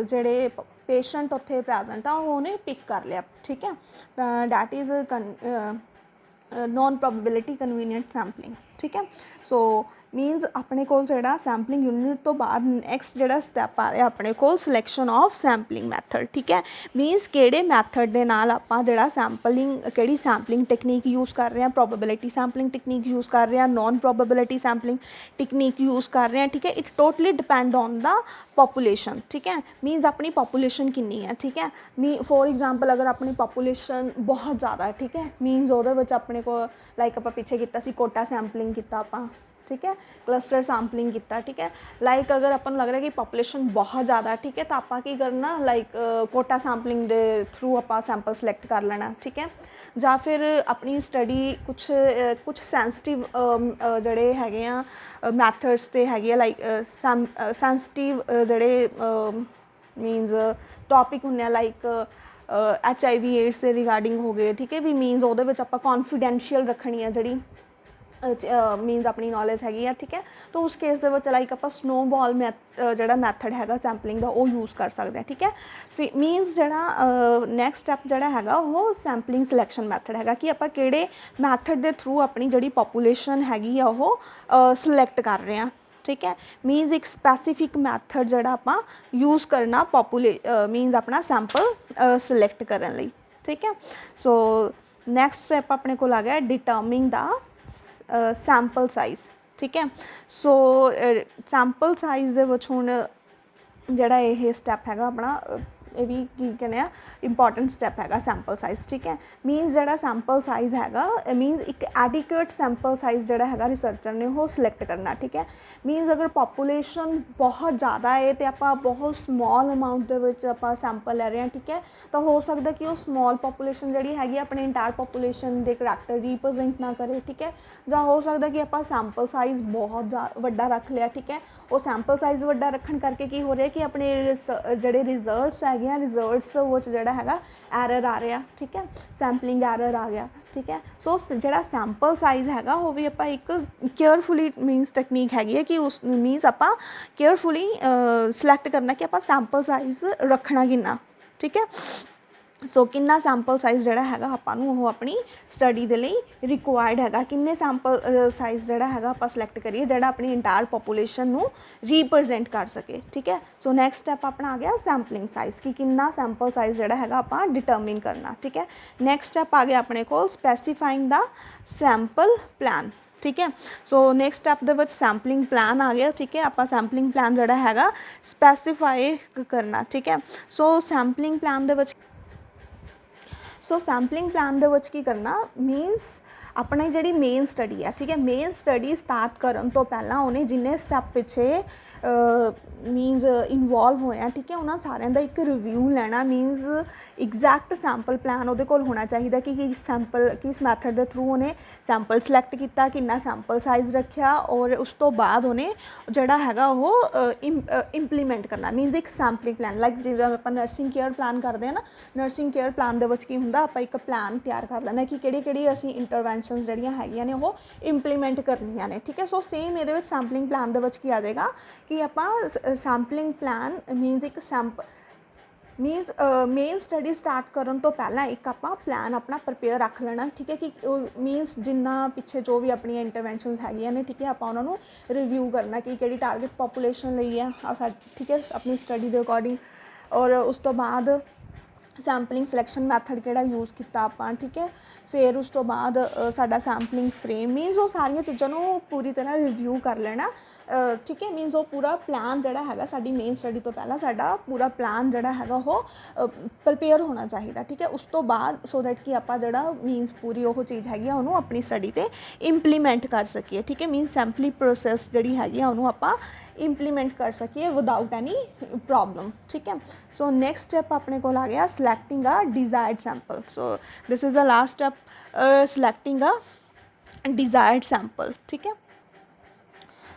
ਜਿਹੜੇ ਪੇਸ਼ੈਂਟ ਉੱਥੇ ਪ੍ਰੈਜ਼ੈਂਟ ਆ ਉਹ ਉਹਨੇ ਪਿਕ ਕਰ ਲਿਆ। ਠੀਕ ਹੈ, ਤਾਂ that is non probability convenient sampling. ठीक है। सो मीनस अपने कोल जिहड़ा सैंपलिंग यूनिट तो बाद नैक्सट जिहड़ा स्टैप आ रहा अपने कोल सिलैक्शन ऑफ सैंपलिंग मैथड, ठीक है। मीनस किहड़े मैथड दे नाल आपां जिहड़ा सैंपलिंग किहड़ी सैंपलिंग टैक्नीक यूज़ कर रहे हैं, प्रोबेबिलिटी सैंपलिंग टैक्नीक यूज़ कर रहे हैं, non probability sampling technique use कर रहे हैं, ठीक है। It totally depend on the population, ठीक है। मीनस अपनी पॉपुलेशन कितनी है, ठीक है। फॉर एग्जाम्पल अगर अपनी पॉपुलेशन बहुत ज़्यादा है, ठीक है, मीनस ਉਹਦੇ ਵਿੱਚ अपने को लाइक ਆਪਾਂ ਪਿੱਛੇ ਕੀਤਾ ਸੀ कोटा सैंपलिंग ਕੀਤਾ ਆਪਾਂ, ठीक है, क्लस्टर सैंपलिंग किया, ठीक है। लाइक अगर अपन लग रहा है कि पॉपुलेशन बहुत ज़्यादा, ठीक है, तो आप की करना लाइक कोटा सैंपलिंग के थ्रू आप सैंपल सिलेक्ट कर लेना, ठीक है। ਜਾਂ फिर अपनी स्टडी कुछ ਸੈਂਸਿਟਿਵ ਜਿਹੜੇ ਹੈਗੇ ਆ ਮੈਥਡਸ ਤੇ ਹੈਗੇ ਆ ਲਾਈਕ ਸੈਂਸਿਟਿਵ ਜਿਹੜੇ ਮੀਨਸ ਟੌਪਿਕ ਹੁੰਦੇ ਆ ਲਾਈਕ HIV AIDS ਦੇ ਰਿਗਾਰਡਿੰਗ ਹੋ ਗਏ, ਠੀਕ ਹੈ ਵੀ ਮੀਨਸ ਉਹਦੇ ਵਿੱਚ ਆਪਾਂ ਕੌਨਫੀਡੈਂਸ਼ੀਅਲ ਰੱਖਣੀ ਆ ਜਿਹੜੀ मीनस अपनी नॉलेज हैगी है, ठीक है। तो उस केस दे विच लाइक आप स्नोबॉल जिहड़ा मैथड हैगा सैंपलिंग का वो यूज़ कर सकते हैं, ठीक है। फिर मीनस जिहड़ा नैक्सट स्टैप जिहड़ा हैगा वो सैंपलिंग सिलैक्शन मैथड हैगा कि आप किहड़े मैथड के थ्रू अपनी जिहड़ी पॉपुलेशन हैगी आ वो सिलैक्ट कर रहे हैं, ठीक है। मीनस एक स्पैसीफिक मैथड जिहड़ा आपां यूज़ करना मीनस अपना सैंपल सिलैक्ट करने लई, ठीक है। सो नैक्सट स्टैप अपने कोल आ गया डिटर्मिंग द सैंपल साइज़, ठीक है। सो सैंपल साइज़ दे विच हुण जिहड़ा ये स्टैप हैगा अपना ये भी की कहने आ इंपॉर्टेंट स्टैप हैगा सैंपल साइज़, ठीक है। मीनस जिहड़ा सैंपल साइज़ हैगा मीनस एक एडिक्वेट सैंपल साइज़ जिहड़ा हैगा रिसर्चर ने वो सिलेक्ट करना, ठीक है। मीनस अगर पॉपुलेशन बहुत ज़्यादा है तो आप बहुत स्मॉल अमाउंट दे विच आपां सैंपल लै रहे हैं, ठीक है, तो हो सकता कि वो स्मॉल पॉपुलेशन जिहड़ी हैगी अपने इंटायर पॉपुलेशन के करैक्टर रिप्रजेंट ना करे, ठीक है। जां हो सकता कि आप सैंपल साइज़ बहुत वड्डा रख लिया, ठीक है। वो सैंपल साइज़ वड्डा रखने करके की हो रहा है कि अपने जिहड़े रिजल्ट्स है रिजल्ट्स वो जिहड़ा हैगा एरर आ रहा, ठीक है, सैंपलिंग एरर आ गया, ठीक है। सो जिहड़ा सैंपल साइज़ हैगा वो भी आपां एक केयरफुली मीनस टैक्नीक हैगी है कि उस मीनस आपां केयरफुली सिलैक्ट करना कि आपां सैंपल साइज़ रखना किन्ना, ठीक है। सो किन्ना सैंपल साइज़ जिहड़ा हैगा आपां नूं वो अपनी स्टडी दे लई रिक्वायर्ड हैगा, किन्ने सैंपल साइज़ जिहड़ा हैगा आपां सिलैक्ट करिए जिहड़ा अपनी इंटायर पॉपुलेशन नूं रिप्रजेंट कर सके, ठीक है। सो नैक्सट स्टैप अपना आ गया सैंपलिंग साइज़ कि किन्ना सैंपल साइज़ जिहड़ा हैगा आपां डिटरमिन करना, ठीक है। नैक्सट स्टैप आ गया अपने को स्पैसीफाइंग द सैंपल प्लान, ठीक है। सो नैक्सट स्टैप दे विच सैंपलिंग प्लान आ गया, ठीक है। आपां सैंपलिंग प्लान जिहड़ा हैगा स्पैसीफाई करना, ठीक है। सो सैंपलिंग प्लान दे विच सो सैंपलिंग प्लान दे विच की करना मीनस अपनी जिहड़ी मेन स्टडी है, ठीक है, मेन स्टडी स्टार्ट करन तो पहला उन्हें जिन्ने स्टैप पिछे मीनस इनवॉल्व होया, ठीक है, उन्होंने सारिਆਂ ਦਾ एक रिव्यू लेना मीनस एग्जैक्ट सैंपल प्लान ਉਹਦੇ ਕੋਲ होना चाहिए कि सैंपल किस मैथड के थ्रू उन्हें सैंपल सिलैक्ट किया, कितना सैंपल साइज़ रखा और उस तो बाद उन्हें जिहड़ा हैगा वो इंप्लीमेंट करना मीनस एक सैंपलिंग प्लान लाइक जिवें आपां नर्सिंग केयर प्लान करते हैं ना, नर्सिंग केयर प्लान दे विच की हुंदा आपां एक प्लान तैयार कर लेना कि किहड़ी असीं इंटरवेंशनस जिहड़ियां हैगियां ने वो इंप्लीमेंट करनियां ने, ठीक है। सो सेम ये सैंपलिंग प्लान दे विच की आ जाएगा कि आपां सैंपलिंग प्लान मीनस एक मीनस मेन स्टडी स्टार्ट करन तो पहला एक आपां प्लान अपना प्रिपेयर रख लेना, ठीक है, कि मीनस जिन्ना पिछे जो भी अपनी इंटरवेंशनस हैगियां ने, ठीक है, आपां उन्हां नूं रिव्यू करना कि किहड़ी टारगेट पॉपुलेशन लई है, ठीक है, अपनी स्टडी के अकॉर्डिंग और उस तो बाद सैंपलिंग सिलैक्शन मैथड किहड़ा यूज़ किया आपां, ठीक है। फिर उस तो बाद साडा सैंपलिंग फ्रेम मीनस वो सारियां चीज़ां नूं पूरी तरह रिव्यू कर लेना, ठीक है। मीनस वो पूरा प्लान जिहड़ा हैगा साडी मेन स्टडी तो पहला साडा पूरा प्लान जिहड़ा हैगा वो प्रिपेयर होना चाहिए, ठीक है। उस तो बाद सो दैट कि आपां जिहड़ा मीनस पूरी वो चीज़ हैगी आ उहनूं अपनी स्टडी ते इंप्लीमेंट कर सकीए, ठीक है। मीनस सैंपलिंग प्रोसैस जिहड़ी हैगी आ उहनूं आपां इंप्लीमेंट कर सकिए विदाउट एनी प्रॉब्लम, ठीक है। सो नैक्सट स्टैप अपने को आ गया selecting a desired sample. So this is the last step selecting a desired sample, ठीक है।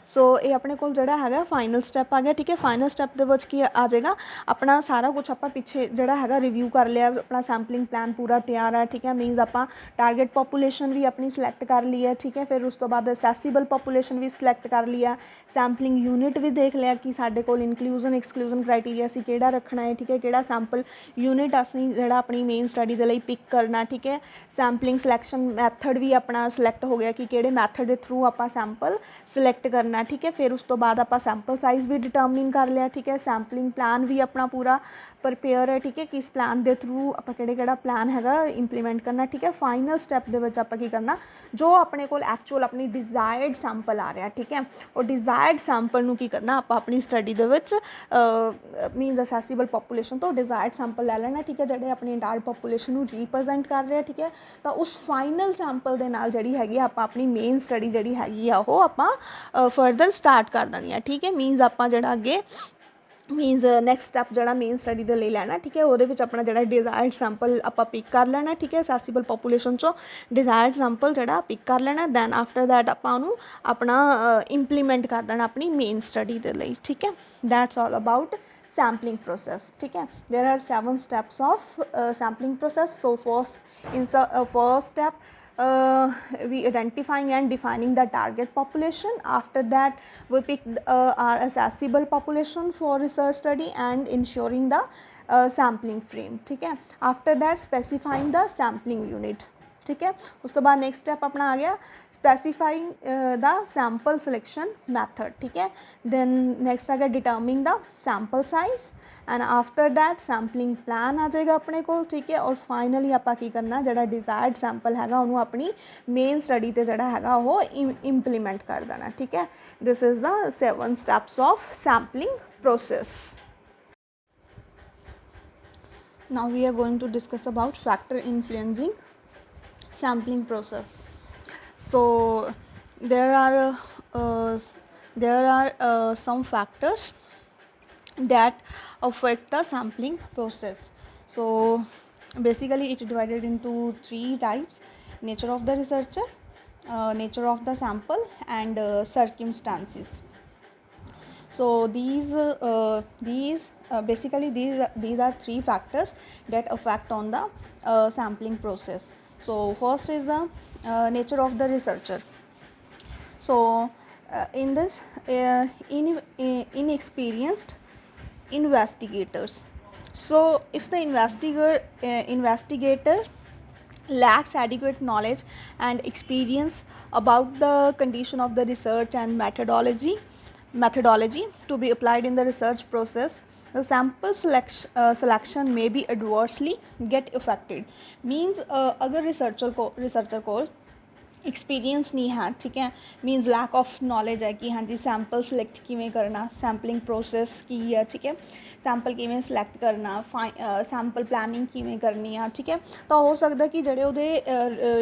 सो ये अपने कोल जिहड़ा हैगा फाइनल स्टैप आ गया, ठीक है। फाइनल स्टैप दे विच की आ जाएगा अपना सारा कुछ आपां पिछे जिहड़ा हैगा रिव्यू कर लिया, अपना सैंपलिंग प्लान पूरा तैयार है, ठीक है। मीनस आपां टारगेट पॉपूलेशन भी अपनी सिलेक्ट कर ली है, ठीक है। फिर उस तो बाद असैसीबल पॉपूलेशन भी सिलेक्ट कर लिया, सैंपलिंग यूनिट भी देख लिया कि साडे कोल इनकलूजन एक्सकलूजन क्राइटेरिया असीं किहड़ा रखना है, ठीक है। किहड़ा सैंपल यूनिट असीं जिहड़ा अपनी मेन स्टडी दे लई पिक करना, ठीक है। सैंपलिंग सिलैक्शन मैथड भी अपना सिलैक्ट हो गया कि किहड़े मैथड के थ्रू आपां सैंपल सिलैक्ट करना, ठीक है। फिर उस तो बाद आपां सैंपल साइज़ भी डिटरमिन कर लिया, ठीक है। सैंपलिंग प्लान भी अपना पूरा प्रिपेयर है, ठीक है, कि इस प्लान के थ्रू आपां किहड़ा प्लान हैगा इंप्लीमेंट करना, ठीक है। फाइनल स्टैप दे विच आपां की करना, जो अपने कोल एक्चुअल अपनी डिजायर्ड सैंपल आ रहा, ठीक है, और डिजायर्ड सैंपल नूं की करना आपां अपनी स्टडी दे विच मीनस असैसीबल पॉपूलेशन तो डिजायर्ड सैंपल लै लेना, ठीक है, जिहड़े अपनी इंटायर पॉपूलेशन नूं रिप्रजेंट कर रहे, ठीक है। तो उस फाइनल सैंपल दे नाल जिहड़ी हैगी आपां अपनी मेन स्टडी जिहड़ी हैगी आ ओह आपां फर्दर स्टार्ट कर देनी है, ठीक है। मीनस आपां जिहड़ा अगे मीनस नैक्सट स्टैप जिहड़ा मेन स्टडी दे लई लैना, ठीक है, उहदे विच अपना जिहड़ा डिजायर्ड सैंपल आपां पिक कर लेना, ठीक है। असैसीबल पॉपूलेशन चों डिजायर्ड सैंपल जिहड़ा पिक कर लेना, दैन आफ्टर दैट आपां उहनूं अपना इंप्लीमेंट कर देना अपनी मेन स्टडी दे लई, ठीक है। That's all about sampling process, ठीक है। there are 7 steps of sampling process. So first step we identifying and defining the target population. After that we pick our accessible population for research study and ensuring the sampling frame, ठीक है। after that specifying the sampling unit, ठीक है। उस तो बाद next step अपना आ गया specifying the sample selection method, ठीक है। देन नेक्स्ट आ गया determining the sample size and after that sampling plan आ जाएगा अपने को, ठीक है। और फाइनली आपां की करना जिहड़ा डिजायर्ड सैंपल हैगा उहनूं अपनी मेन स्टडी ते जिहड़ा हैगा वो इंप्लीमेंट कर देना, ठीक है। This is the 7 steps of sampling process. Now we are going to discuss about factor influencing sampling process. So there are some factors that affect the sampling process. So basically it is divided into 3 types: nature of the researcher, nature of the sample, and circumstances. So basically these are 3 factors that affect on the sampling process. So first is the nature of the researcher. So in this inexperienced investigators. So if the investigator lacks adequate knowledge and experience about the condition of the research and methodology to be applied in the research process, the sample selection may be adversely get affected. Means अगर researcher को experience नहीं है, ठीक है, मीनस lack of knowledge है कि हाँ जी sample select किवें करना, सैंपलिंग प्रोसेस की है, ठीक है, सैंपल किवें सिलेक्ट करना, सैंपल प्लानिंग किवें करनी है, ठीक है। तो हो सकता कि जिहड़े उहदे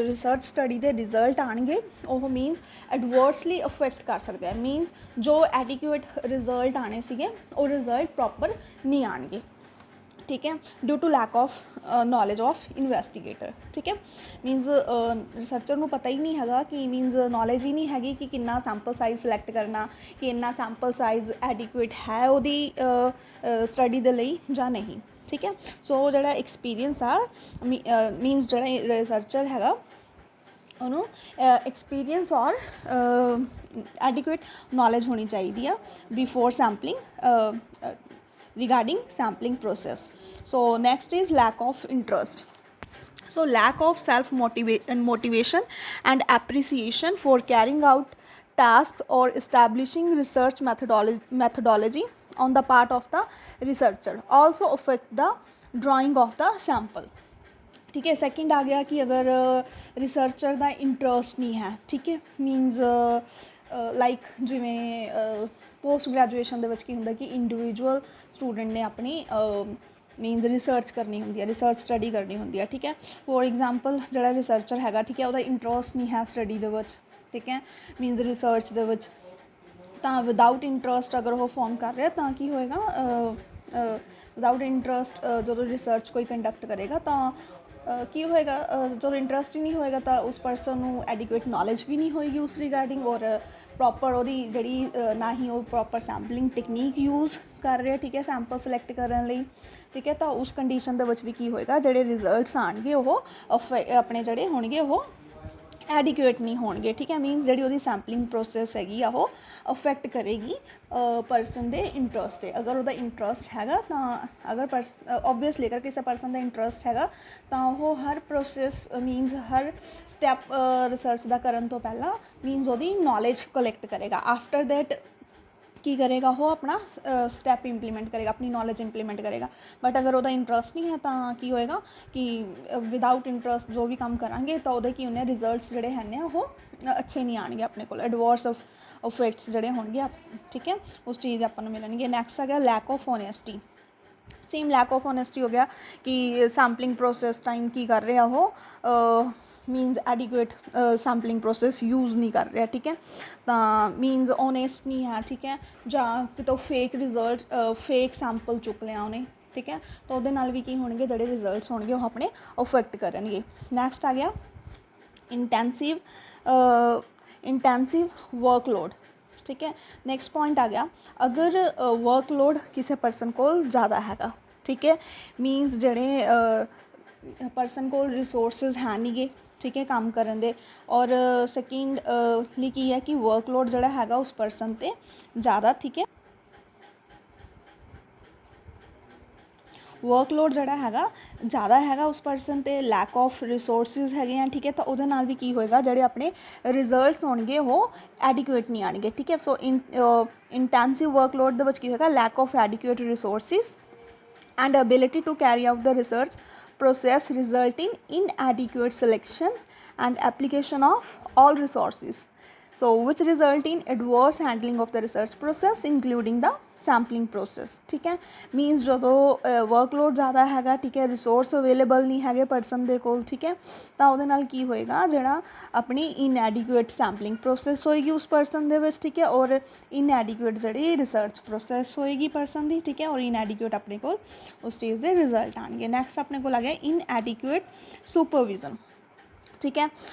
रिसर्च स्टडी दे रिजल्ट आएंगे वो मीनस एडवर्सली अफेक्ट कर सकते हैं। मीनस जो एडिक्यूएट रिजल्ट आने सीगे वो रिजल्ट प्रॉपर नहीं आएंगे, ठीक है, due to lack of knowledge of investigator, ठीक है। मीनस रिसर्चर को पता ही नहीं हैगा कि मीनस नॉलेज ही नहीं हैगी कि कितना सैंपल साइज सिलेक्ट करना, कि इन्ना सैंपल साइज एडिक्वेट है उहदी स्टडी दे लई जां नहीं, ठीक है। सो जिहड़ा एक्सपीरियंस आ मीनस जिहड़ा रिसर्चर हैगा उन्होंने एक्सपीरियंस और एडिक्वेट नॉलेज होनी चाहिए है before sampling regarding sampling process. So next is lack of interest. So lack of motivation and appreciation for carrying out tasks or establishing research methodology on the part of the researcher also affect the drawing of the sample, ठीक है। Second आ गया कि अगर researcher का interest नहीं है, ठीक है, मीनस लाइक जिमें पोस्ट ग्रैजुएशन दे विच की हुंदा कि इंडिविजुअल स्टूडेंट ने अपनी मीनस रिसर्च करनी होंदी है, रिसर्च स्टडी करनी होंदी है, ठीक है। फॉर एग्जाम्पल जिहड़ा रिसर्चर हैगा, ठीक है, उहदा इंटरस्ट नहीं है स्टडी दे विच, ठीक है, मीनस रिसर्च दे विच, तां विदाउट इंटरस्ट अगर वो फॉर्म कर रहा तां की होएगा, विदाउट इंटरस्ट जो रिसर्च कोई कंडक्ट करेगा तां ਕੀ ਹੋਏਗਾ, ਜਦੋਂ ਇੰਟਰਸਟ ਹੀ ਨਹੀਂ ਹੋਏਗਾ ਤਾਂ ਉਸ ਪਰਸਨ ਨੂੰ ਐਡੀਕੁਏਟ ਨੌਲੇਜ ਵੀ ਨਹੀਂ ਹੋਏਗੀ ਉਸ ਰਿਗਾਰਡਿੰਗ, ਔਰ ਪ੍ਰੋਪਰ ਉਹਦੀ ਜਿਹੜੀ ਨਾ ਹੀ ਉਹ ਪ੍ਰੋਪਰ ਸੈਂਪਲਿੰਗ ਟੈਕਨੀਕ ਯੂਜ਼ ਕਰ ਰਿਹਾ, ਠੀਕ ਹੈ, ਸੈਂਪਲ ਸਿਲੈਕਟ ਕਰਨ ਲਈ, ਠੀਕ ਹੈ। ਤਾਂ ਉਸ ਕੰਡੀਸ਼ਨ ਦੇ ਵਿੱਚ ਵੀ ਕੀ ਹੋਏਗਾ, ਜਿਹੜੇ ਰਿਜ਼ਲਟਸ ਆਉਣਗੇ ਉਹ ਆਪਣੇ ਜਿਹੜੇ ਹੋਣਗੇ ਉਹ ਐਡੀਕੁਏਟ ਨਹੀਂ ਹੋਣਗੇ, ਠੀਕ ਹੈ। ਮੀਨਸ ਜਿਹੜੀ ਉਹਦੀ ਸੈਂਪਲਿੰਗ ਪ੍ਰੋਸੈਸ ਹੈਗੀ ਆ ਉਹ ਅਫੈਕਟ ਕਰੇਗੀ ਪਰਸਨ ਦੇ ਇੰਟਰਸਟ 'ਤੇ। ਅਗਰ ਉਹਦਾ ਇੰਟਰਸਟ ਹੈਗਾ ਤਾਂ ਅਗਰ ਓਬਵੀਅਸਲੀ ਅਗਰ ਕਿਸੇ ਪਰਸਨ ਦਾ ਇੰਟਰਸਟ ਹੈਗਾ ਤਾਂ ਉਹ ਹਰ ਪ੍ਰੋਸੈਸ ਮੀਨਸ ਹਰ ਸਟੈਪ ਰਿਸਰਚ ਦਾ ਕਰਨ ਤੋਂ ਪਹਿਲਾਂ ਮੀਨਸ ਉਹਦੀ ਨੌਲੇਜ ਕਲੈਕਟ ਕਰੇਗਾ। ਆਫਟਰ ਦੈਟ ਕੀ ਕਰੇਗਾ, ਉਹ ਆਪਣਾ ਸਟੈਪ ਇੰਪਲੀਮੈਂਟ ਕਰੇਗਾ, ਆਪਣੀ ਨੌਲੇਜ ਇੰਪਲੀਮੈਂਟ ਕਰੇਗਾ। ਬਟ ਅਗਰ ਉਹਦਾ ਇੰਟਰਸਟ ਨਹੀਂ ਹੈ ਤਾਂ ਕੀ ਹੋਏਗਾ ਕਿ ਵਿਦਆਊਟ ਇੰਟਰਸਟ ਜੋ ਵੀ ਕੰਮ ਕਰਾਂਗੇ ਤਾਂ ਉਹਦੇ ਕੀ ਹੁੰਦੇ ਰਿਜ਼ਲਟਸ ਜਿਹੜੇ ਹਨ ਉਹ ਅੱਛੇ ਨਹੀਂ ਆਉਣਗੇ ਆਪਣੇ ਕੋਲ, ਐਡਵਰਸ ਇਫੈਕਟਸ ਜਿਹੜੇ ਹੋਣਗੇ, ਠੀਕ ਹੈ, ਉਸ ਚੀਜ਼ ਦੇ ਆਪਾਂ ਨੂੰ ਮਿਲਣਗੇ। ਨੈਕਸਟ ਆ ਗਿਆ lack of honesty. Same lack of honesty ਹੋ ਗਿਆ ਕਿ ਸੈਂਪਲਿੰਗ ਪ੍ਰੋਸੈਸ ਟਾਈਮ ਕੀ ਕਰ ਰਿਹਾ ਉਹ ਮੀਨਸ ਐਡੀਕੁਏਟ ਸੈਂਪਲਿੰਗ ਪ੍ਰੋਸੈਸ ਯੂਜ਼ ਨਹੀਂ ਕਰ ਰਿਹਾ, ਠੀਕ ਹੈ। ਤਾਂ ਮੀਨਸ ਓਨੈਸਟ ਨਹੀਂ ਹੈ, ਠੀਕ ਹੈ, ਜਾਂ ਕਿਤੋਂ ਫੇਕ ਰਿਜ਼ਲਟ ਫੇਕ ਸੈਂਪਲ ਚੁੱਕ ਲਿਆ ਉਹਨੇ, ਠੀਕ ਹੈ। ਤਾਂ ਉਹਦੇ ਨਾਲ ਵੀ ਕੀ ਹੋਣਗੇ, ਜਿਹੜੇ ਰਿਜ਼ਲਟਸ ਹੋਣਗੇ ਉਹ ਆਪਣੇ ਅਫੈਕਟ ਕਰਨਗੇ। ਨੈਕਸਟ ਆ ਗਿਆ ਇੰਟੈਂਸਿਵ ਵਰਕਲੋਡ, ਠੀਕ ਹੈ। ਨੈਕਸਟ ਪੁਆਇੰਟ ਆ ਗਿਆ ਅਗਰ ਵਰਕਲੋਡ ਕਿਸੇ ਪਰਸਨ ਕੋਲ ਜ਼ਿਆਦਾ ਹੈਗਾ, ਠੀਕ ਹੈ, ਮੀਨਸ ਜਿਹੜੇ ਪਰਸਨ ਕੋਲ ਰਿਸੋਰਸਿਸ ਹੈ ਨਹੀਂ ਗੇ, ਠੀਕ ਹੈ, ਕੰਮ ਕਰਨ ਦੇ। ਔਰ ਸੈਕਿੰਡਲੀ ਕੀ ਹੈ ਕਿ ਵਰਕਲੋਡ ਜਿਹੜਾ ਹੈਗਾ ਉਸ ਪਰਸਨ 'ਤੇ ਜ਼ਿਆਦਾ, ਠੀਕ ਹੈ, ਵਰਕਲੋਡ ਜਿਹੜਾ ਹੈਗਾ ਜ਼ਿਆਦਾ ਹੈਗਾ ਉਸ ਪਰਸਨ 'ਤੇ, ਲੈਕ ਆਫ ਰਿਸੋਰਸਿਸ ਹੈਗੇ ਆ, ਠੀਕ ਹੈ। ਤਾਂ ਉਹਦੇ ਨਾਲ ਵੀ ਕੀ ਹੋਏਗਾ, ਜਿਹੜੇ ਆਪਣੇ ਰਿਜ਼ਲਟਸ ਹੋਣਗੇ ਉਹ ਐਡੀਕੁਏਟ ਨਹੀਂ ਆਉਣਗੇ, ਠੀਕ ਹੈ। ਸੋ ਇੰਟੈਂਸਿਵ ਵਰਕਲੋਡ ਦੇ ਵਿੱਚ ਕੀ ਹੋਏਗਾ, lack of adequate resources and ability to carry out the research process result in inadequate selection and application of all resources, so which result in adverse handling of the research process including the sampling process, ਠੀਕ ਹੈ। Means ਜਦੋਂ workload ਜ਼ਿਆਦਾ ਹੈਗਾ, ਠੀਕ ਹੈ, resource available ਨਹੀਂ ਹੈਗੇ person ਦੇ ਕੋਲ, ਠੀਕ ਹੈ, ਤਾਂ ਉਹਦੇ ਨਾਲ ਕੀ ਹੋਏਗਾ, ਜਿਹੜਾ ਆਪਣੀ ਇਨਐਡੀਕੁਏਟ ਸੈਂਪਲਿੰਗ ਪ੍ਰੋਸੈਸ ਹੋਏਗੀ ਉਸ ਪਰਸਨ ਦੇ ਵਿੱਚ, ਠੀਕ ਹੈ, ਔਰ ਇਨਐਡੀਕੁਏਟ ਜਿਹੜੀ ਰਿਸਰਚ ਪ੍ਰੋਸੈਸ ਹੋਏਗੀ ਪਰਸਨ ਦੀ, ਠੀਕ ਹੈ, ਔਰ ਇਨਐਡੀਕੁਏਟ ਆਪਣੇ ਕੋਲ ਉਸ ਚੀਜ਼ ਦੇ ਰਿਜ਼ਲਟ ਆਉਣਗੇ। ਨੈਕਸਟ ਆਪਣੇ ਕੋਲ ਆ ਗਿਆ ਇਨਐਡੀਕੁਏਟ ਸੁਪਰਵਿਜ਼ਨ, ਠੀਕ ਹੈ।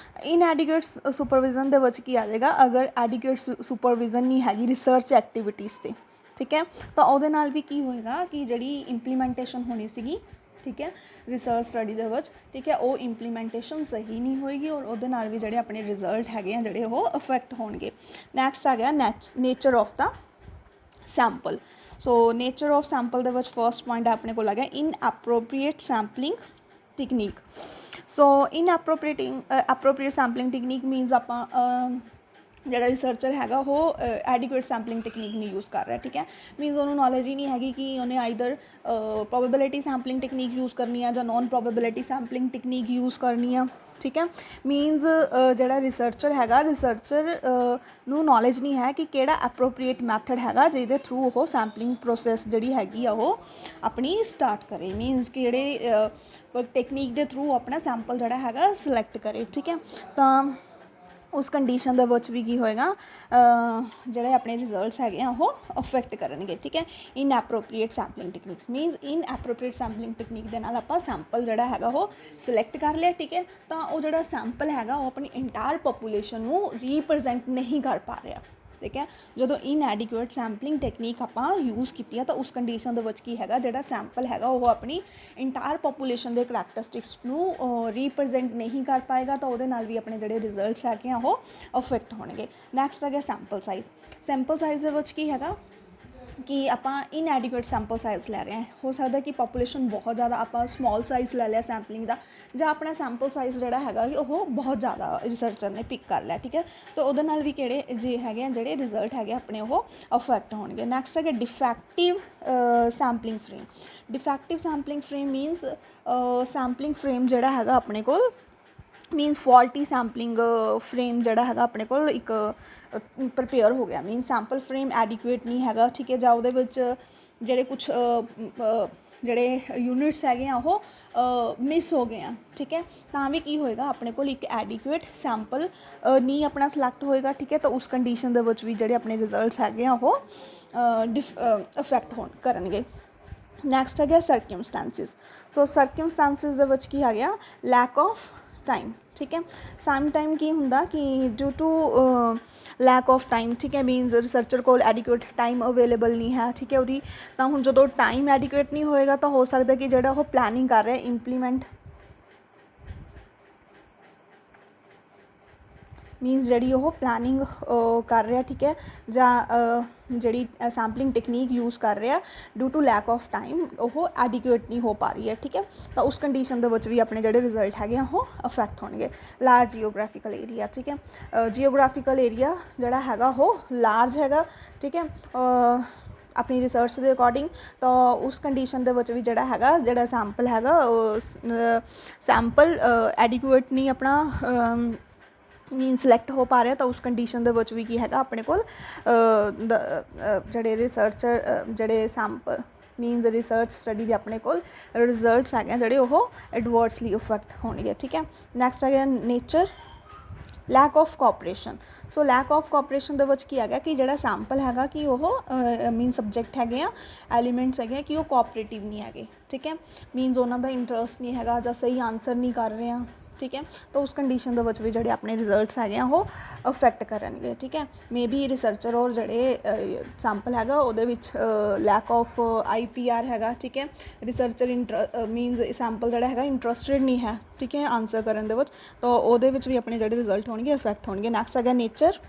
ਇਨਐਡੀਕੁਏਟ ਸੁਪਰਵਿਜ਼ਨ ਦੇ ਵਿੱਚ ਕੀ ਆ ਜਾਏਗਾ, ਅਗਰ ਐਡੀਕੁਏਟ ਸੁਪਰਵਿਜ਼ਨ ਨਹੀਂ ਹੈਗੀ ਰਿਸਰਚ ਐਕਟੀਵਿਟੀਜ਼ 'ਤੇ, ਠੀਕ ਹੈ, ਤਾਂ ਉਹਦੇ ਨਾਲ ਵੀ ਕੀ ਹੋਏਗਾ ਕਿ ਜਿਹੜੀ ਇੰਪਲੀਮੈਂਟੇਸ਼ਨ ਹੋਣੀ ਸੀਗੀ, ਠੀਕ ਹੈ, ਰਿਸਰਚ ਸਟੱਡੀ ਦੇ ਵਿੱਚ, ਠੀਕ ਹੈ, ਉਹ ਇੰਪਲੀਮੈਂਟੇਸ਼ਨ ਸਹੀ ਨਹੀਂ ਹੋਏਗੀ, ਔਰ ਉਹਦੇ ਨਾਲ ਵੀ ਜਿਹੜੇ ਆਪਣੇ ਰਿਜ਼ਲਟ ਹੈਗੇ ਆ ਜਿਹੜੇ ਉਹ ਅਫੈਕਟ ਹੋਣਗੇ। ਨੈਕਸਟ ਆ ਗਿਆ nature of the sample. So nature of sample ਦੇ ਵਿੱਚ ਫਸਟ ਪੁਆਇੰਟ ਆਪਣੇ ਕੋਲ ਆ ਗਿਆ ਇਨਐਪਰੋਪਰੀਏਟ ਸੈਂਪਲਿੰਗ ਟੈਕਨੀਕ। ਸੋ ਐਪਰੋਪਰੀਏਟ ਸੈਂਪਲਿੰਗ ਟੈਕਨੀਕ ਮੀਨਸ ਆਪਾਂ ਜਿਹੜਾ ਰਿਸਰਚਰ ਹੈਗਾ ਉਹ ਐਡੀਕੁਏਟ ਸੈਂਪਲਿੰਗ ਟੈਕਨੀਕ ਨਹੀਂ ਯੂਜ਼ ਕਰ ਰਿਹਾ, ਠੀਕ ਹੈ। ਮੀਨਸ ਉਹਨੂੰ ਨੌਲੇਜ ਹੀ ਨਹੀਂ ਹੈਗੀ ਕਿ ਉਹਨੇ either probability sampling technique use ਕਰਨੀ ਆ ਜਾਂ non probability sampling technique use ਕਰਨੀ ਆ, ਠੀਕ ਹੈ। ਮੀਨਸ ਜਿਹੜਾ ਰਿਸਰਚਰ ਹੈਗਾ, ਰਿਸਰਚਰ ਨੂੰ ਨੌਲੇਜ ਨਹੀਂ ਹੈ ਕਿ ਕਿਹੜਾ ਐਪਰੋਪਰੀਏਟ ਮੈਥਡ ਹੈਗਾ ਜਿਹਦੇ ਥਰੂ ਉਹ ਸੈਂਪਲਿੰਗ ਪ੍ਰੋਸੈਸ ਜਿਹੜੀ ਹੈਗੀ ਆ ਉਹ ਆਪਣੀ ਸਟਾਰਟ ਕਰੇ, ਮੀਨਸ ਕਿਹੜੇ ਟੈਕਨੀਕ ਦੇ ਥਰੂ ਆਪਣਾ ਸੈਂਪਲ ਜਿਹੜਾ ਹੈਗਾ ਸਿਲੈਕਟ ਕਰੇ, ਠੀਕ ਹੈ। ਤਾਂ ਉਸ ਕੰਡੀਸ਼ਨ ਦੇ ਵਿੱਚ ਵੀ ਕੀ ਹੋਏਗਾ, ਜਿਹੜੇ ਆਪਣੇ ਰਿਜ਼ਲਟਸ ਹੈਗੇ ਆ ਉਹ ਅਫੈਕਟ ਕਰਨਗੇ, ਠੀਕ ਹੈ। Inappropriate sampling techniques means inappropriate sampling technique ਦੇ ਨਾਲ ਆਪਾਂ ਸੈਂਪਲ ਜਿਹੜਾ ਹੈਗਾ ਉਹ ਸਿਲੈਕਟ ਕਰ ਲਿਆ, ਠੀਕ ਹੈ। ਤਾਂ ਉਹ ਜਿਹੜਾ ਸੈਂਪਲ ਹੈਗਾ ਉਹ ਆਪਣੀ ਇੰਟਾਇਰ ਪੋਪੂਲੇਸ਼ਨ ਨੂੰ ਰੀਪ੍ਰਜੈਂਟ ਨਹੀਂ ਕਰ ਪਾ ਰਿਹਾ, ਠੀਕ ਹੈ। ਜਦੋਂ ਇਨਐਡੀਕੁਏਟ ਸੈਂਪਲਿੰਗ ਟੈਕਨੀਕ ਆਪਾਂ ਯੂਜ਼ ਕੀਤੀ ਆ ਤਾਂ ਉਸ ਕੰਡੀਸ਼ਨ ਦੇ ਵਿੱਚ ਕੀ ਹੈਗਾ, ਜਿਹੜਾ ਸੈਂਪਲ ਹੈਗਾ ਉਹ ਆਪਣੀ ਇੰਟਾਇਰ ਪੋਪੂਲੇਸ਼ਨ ਦੇ ਕਰੈਕਟਰਿਸਟਿਕਸ ਨੂੰ ਰੀਪ੍ਰਜੈਂਟ ਨਹੀਂ ਕਰ ਪਾਏਗਾ, ਤਾਂ ਉਹਦੇ ਨਾਲ ਵੀ ਆਪਣੇ ਜਿਹੜੇ ਰਿਜ਼ਲਟਸ ਹੈਗੇ ਆ ਉਹ ਅਫੈਕਟ ਹੋਣਗੇ। ਨੈਕਸਟ ਆ ਗਿਆ ਸੈਂਪਲ ਸਾਈਜ਼। ਸੈਂਪਲ ਸਾਈਜ਼ ਦੇ ਵਿੱਚ ਕੀ ਹੈਗਾ ਕਿ ਆਪਾਂ ਇਨਐਡੀਕੁਏਟ ਸੈਂਪਲ ਸਾਈਜ਼ ਲੈ ਰਹੇ ਹਾਂ, ਹੋ ਸਕਦਾ ਕਿ ਪੋਪੂਲੇਸ਼ਨ ਬਹੁਤ ਜ਼ਿਆਦਾ, ਆਪਾਂ ਸਮਾਲ ਸਾਈਜ਼ ਲੈ ਲਿਆ ਸੈਂਪਲਿੰਗ ਦਾ, ਜਾਂ ਆਪਣਾ ਸੈਂਪਲ ਸਾਈਜ਼ ਜਿਹੜਾ ਹੈਗਾ ਉਹ ਬਹੁਤ ਜ਼ਿਆਦਾ ਰਿਸਰਚਰ ਨੇ ਪਿਕ ਕਰ ਲਿਆ, ਠੀਕ ਹੈ। ਤਾਂ ਉਹਦੇ ਨਾਲ ਵੀ ਕਿਹੜੇ ਜੇ ਹੈਗੇ ਆ ਜਿਹੜੇ ਰਿਜ਼ਲਟ ਹੈਗੇ ਆਪਣੇ ਉਹ ਅਫੈਕਟ ਹੋਣਗੇ। ਨੈਕਸਟ ਹੈਗਾ defective sampling frame. Defective sampling frame means sampling frame ਜਿਹੜਾ ਹੈਗਾ ਆਪਣੇ ਕੋਲ ਮੀਨਸ ਫੋਲਟੀ ਸੈਂਪਲਿੰਗ ਫਰੇਮ ਜਿਹੜਾ ਹੈਗਾ ਆਪਣੇ ਕੋਲ ਇੱਕ ਪ੍ਰਪੇਅਰ ਹੋ ਗਿਆ, ਮੀਨਸ ਸੈਂਪਲ ਫਰੇਮ ਐਡੀਕੁਏਟ ਨਹੀਂ ਹੈਗਾ, ਠੀਕ ਹੈ, ਜਾਂ ਉਹਦੇ ਵਿੱਚ ਜਿਹੜੇ ਕੁਛ ਜਿਹੜੇ ਯੂਨਿਟਸ ਹੈਗੇ ਆ ਉਹ ਮਿਸ ਹੋ ਗਏ ਆ, ਠੀਕ ਹੈ। ਤਾਂ ਵੀ ਕੀ ਹੋਏਗਾ, ਆਪਣੇ ਕੋਲ ਇੱਕ ਐਡੀਕੁਏਟ ਸੈਂਪਲ ਨਹੀਂ ਆਪਣਾ ਸਿਲੈਕਟ ਹੋਏਗਾ, ਠੀਕ ਹੈ। ਤਾਂ ਉਸ ਕੰਡੀਸ਼ਨ ਦੇ ਵਿੱਚ ਵੀ ਜਿਹੜੇ ਆਪਣੇ ਰਿਜ਼ਲਟਸ ਹੈਗੇ ਆ ਉਹ ਅਫੈਕਟ ਕਰਨਗੇ। ਨੈਕਸਟ ਹੈਗਾ ਸਰਕਮਸਟੈਂਸਿਸ। ਸੋ ਸਰਕਮਸਟੈਂਸਿਸ ਦੇ ਵਿੱਚ ਕੀ ਆ ਗਿਆ, ਲੈਕ ਆਫ ਟਾਈਮ, ਠੀਕ ਹੈ। ਸਮ ਟਾਈਮ ਕੀ ਹੁੰਦਾ ਕਿ due to lack of time, ਠੀਕ ਹੈ, ਮੀਨਸ ਰਿਸਰਚਰ ਕੋਲ ਐਡੀਕੁਏਟ ਟਾਈਮ ਅਵੇਲੇਬਲ ਨਹੀਂ ਹੈ, ਠੀਕ ਹੈ ਉਹਦੀ। ਤਾਂ ਹੁਣ ਜਦੋਂ ਟਾਈਮ ਐਡੀਕੁਏਟ ਨਹੀਂ ਹੋਏਗਾ ਤਾਂ ਹੋ ਸਕਦਾ ਕਿ ਜਿਹੜਾ ਉਹ ਪਲੈਨਿੰਗ ਕਰ ਰਿਹਾ ਇੰਪਲੀਮੈਂਟ, ਮੀਨਸ ਜਿਹੜੀ ਉਹ ਪਲੈਨਿੰਗ ਕਰ ਰਿਹਾ, ਠੀਕ ਹੈ, ਜਾਂ ਜਿਹੜੀ ਸੈਂਪਲਿੰਗ ਟੈਕਨੀਕ ਯੂਜ਼ ਕਰ ਰਿਹਾ, due to lack of time ਉਹ ਐਡੀਕੁਏਟ ਨਹੀਂ ਹੋ ਪਾ ਰਹੀ ਹੈ, ਠੀਕ ਹੈ। ਤਾਂ ਉਸ ਕੰਡੀਸ਼ਨ ਦੇ ਵਿੱਚ ਵੀ ਆਪਣੇ ਜਿਹੜੇ ਰਿਜ਼ਲਟ ਹੈਗੇ ਆ ਉਹ ਅਫੈਕਟ ਹੋਣਗੇ। ਲਾਰਜ ਜੀਓਗ੍ਰਾਫੀਕਲ ਏਰੀਆ, ਠੀਕ ਹੈ, ਜੀਓਗ੍ਰਾਫੀਕਲ ਏਰੀਆ ਜਿਹੜਾ ਹੈਗਾ ਉਹ ਲਾਰਜ ਹੈਗਾ, ਠੀਕ ਹੈ, ਆਪਣੀ ਰਿਸਰਚ ਦੇ ਅਕੋਰਡਿੰਗ। ਤਾਂ ਉਸ ਕੰਡੀਸ਼ਨ ਦੇ ਵਿੱਚ ਵੀ ਜਿਹੜਾ ਸੈਂਪਲ ਹੈਗਾ ਸੈਂਪਲ ਐਡੀਕੁਏਟ ਨਹੀਂ ਆਪਣਾ ਮੀਨ ਸਿਲੈਕਟ ਹੋ ਪਾ ਰਿਹਾ। ਤਾਂ ਉਸ ਕੰਡੀਸ਼ਨ ਦੇ ਵਿੱਚ ਵੀ ਕੀ ਹੈਗਾ ਆਪਣੇ ਕੋਲ ਜਿਹੜੇ ਰਿਸਰਚਰ ਜਿਹੜੇ ਸੈਂਪਲ ਮੀਨਸ ਰਿਸਰਚ ਸਟੱਡੀ ਦੇ ਆਪਣੇ ਕੋਲ ਰਿਜ਼ਲਟਸ ਹੈਗੇ ਜਿਹੜੇ ਉਹ ਐਡਵਰਸਲੀ ਇਫੈਕਟ ਹੋਣਗੇ, ਠੀਕ ਹੈ। ਨੈਕਸਟ ਹੈਗਾ nature, lack of cooperation. So lack of cooperation ਦੇ ਵਿੱਚ ਕੀ ਹੈਗਾ ਕਿ ਜਿਹੜਾ ਸੈਂਪਲ ਹੈਗਾ ਕਿ ਉਹ ਮੀਨ ਸਬਜੈਕਟ ਹੈਗੇ ਆ, ਐਲੀਮੈਂਟਸ ਹੈਗੇ ਆ ਕਿ ਉਹ ਕੋਆਪਰੇਟਿਵ ਨਹੀਂ ਹੈਗੇ, ਠੀਕ ਹੈ, ਮੀਨਸ ਉਹਨਾਂ ਦਾ ਇੰਟਰਸਟ ਨਹੀਂ ਹੈਗਾ ਜਾਂ ਸਹੀ ਆਨਸਰ ਨਹੀਂ ਕਰ ਰਹੇ ਆ, ਠੀਕ ਹੈ। ਤਾਂ ਉਸ ਕੰਡੀਸ਼ਨ ਦੇ ਵਿੱਚ ਵੀ ਜਿਹੜੇ ਆਪਣੇ ਰਿਜ਼ਲਟਸ ਹੈਗੇ ਆ ਉਹ ਅਫੈਕਟ ਕਰਨਗੇ, ਠੀਕ ਹੈ। ਮੇ ਬੀ ਰਿਸਰਚਰ ਔਰ ਜਿਹੜੇ ਸੈਂਪਲ ਹੈਗਾ ਉਹਦੇ ਵਿੱਚ ਲੈਕ ਆਫ IPR ਹੈਗਾ, ਠੀਕ ਹੈ, ਰਿਸਰਚਰ ਮੀਨਸ ਸੈਂਪਲ ਜਿਹੜਾ ਹੈਗਾ ਇੰਟਰਸਟਿਡ ਨਹੀਂ ਹੈ, ਠੀਕ ਹੈ, ਆਨਸਰ ਕਰਨ ਦੇ ਵਿੱਚ। ਤਾਂ ਉਹਦੇ ਵਿੱਚ ਵੀ ਆਪਣੇ ਜਿਹੜੇ ਰਿਜ਼ਲਟ ਹੋਣਗੇ ਅਫੈਕਟ ਹੋਣਗੇ। ਨੈਕਸਟ ਹੈਗਾ ਨੇਚਰ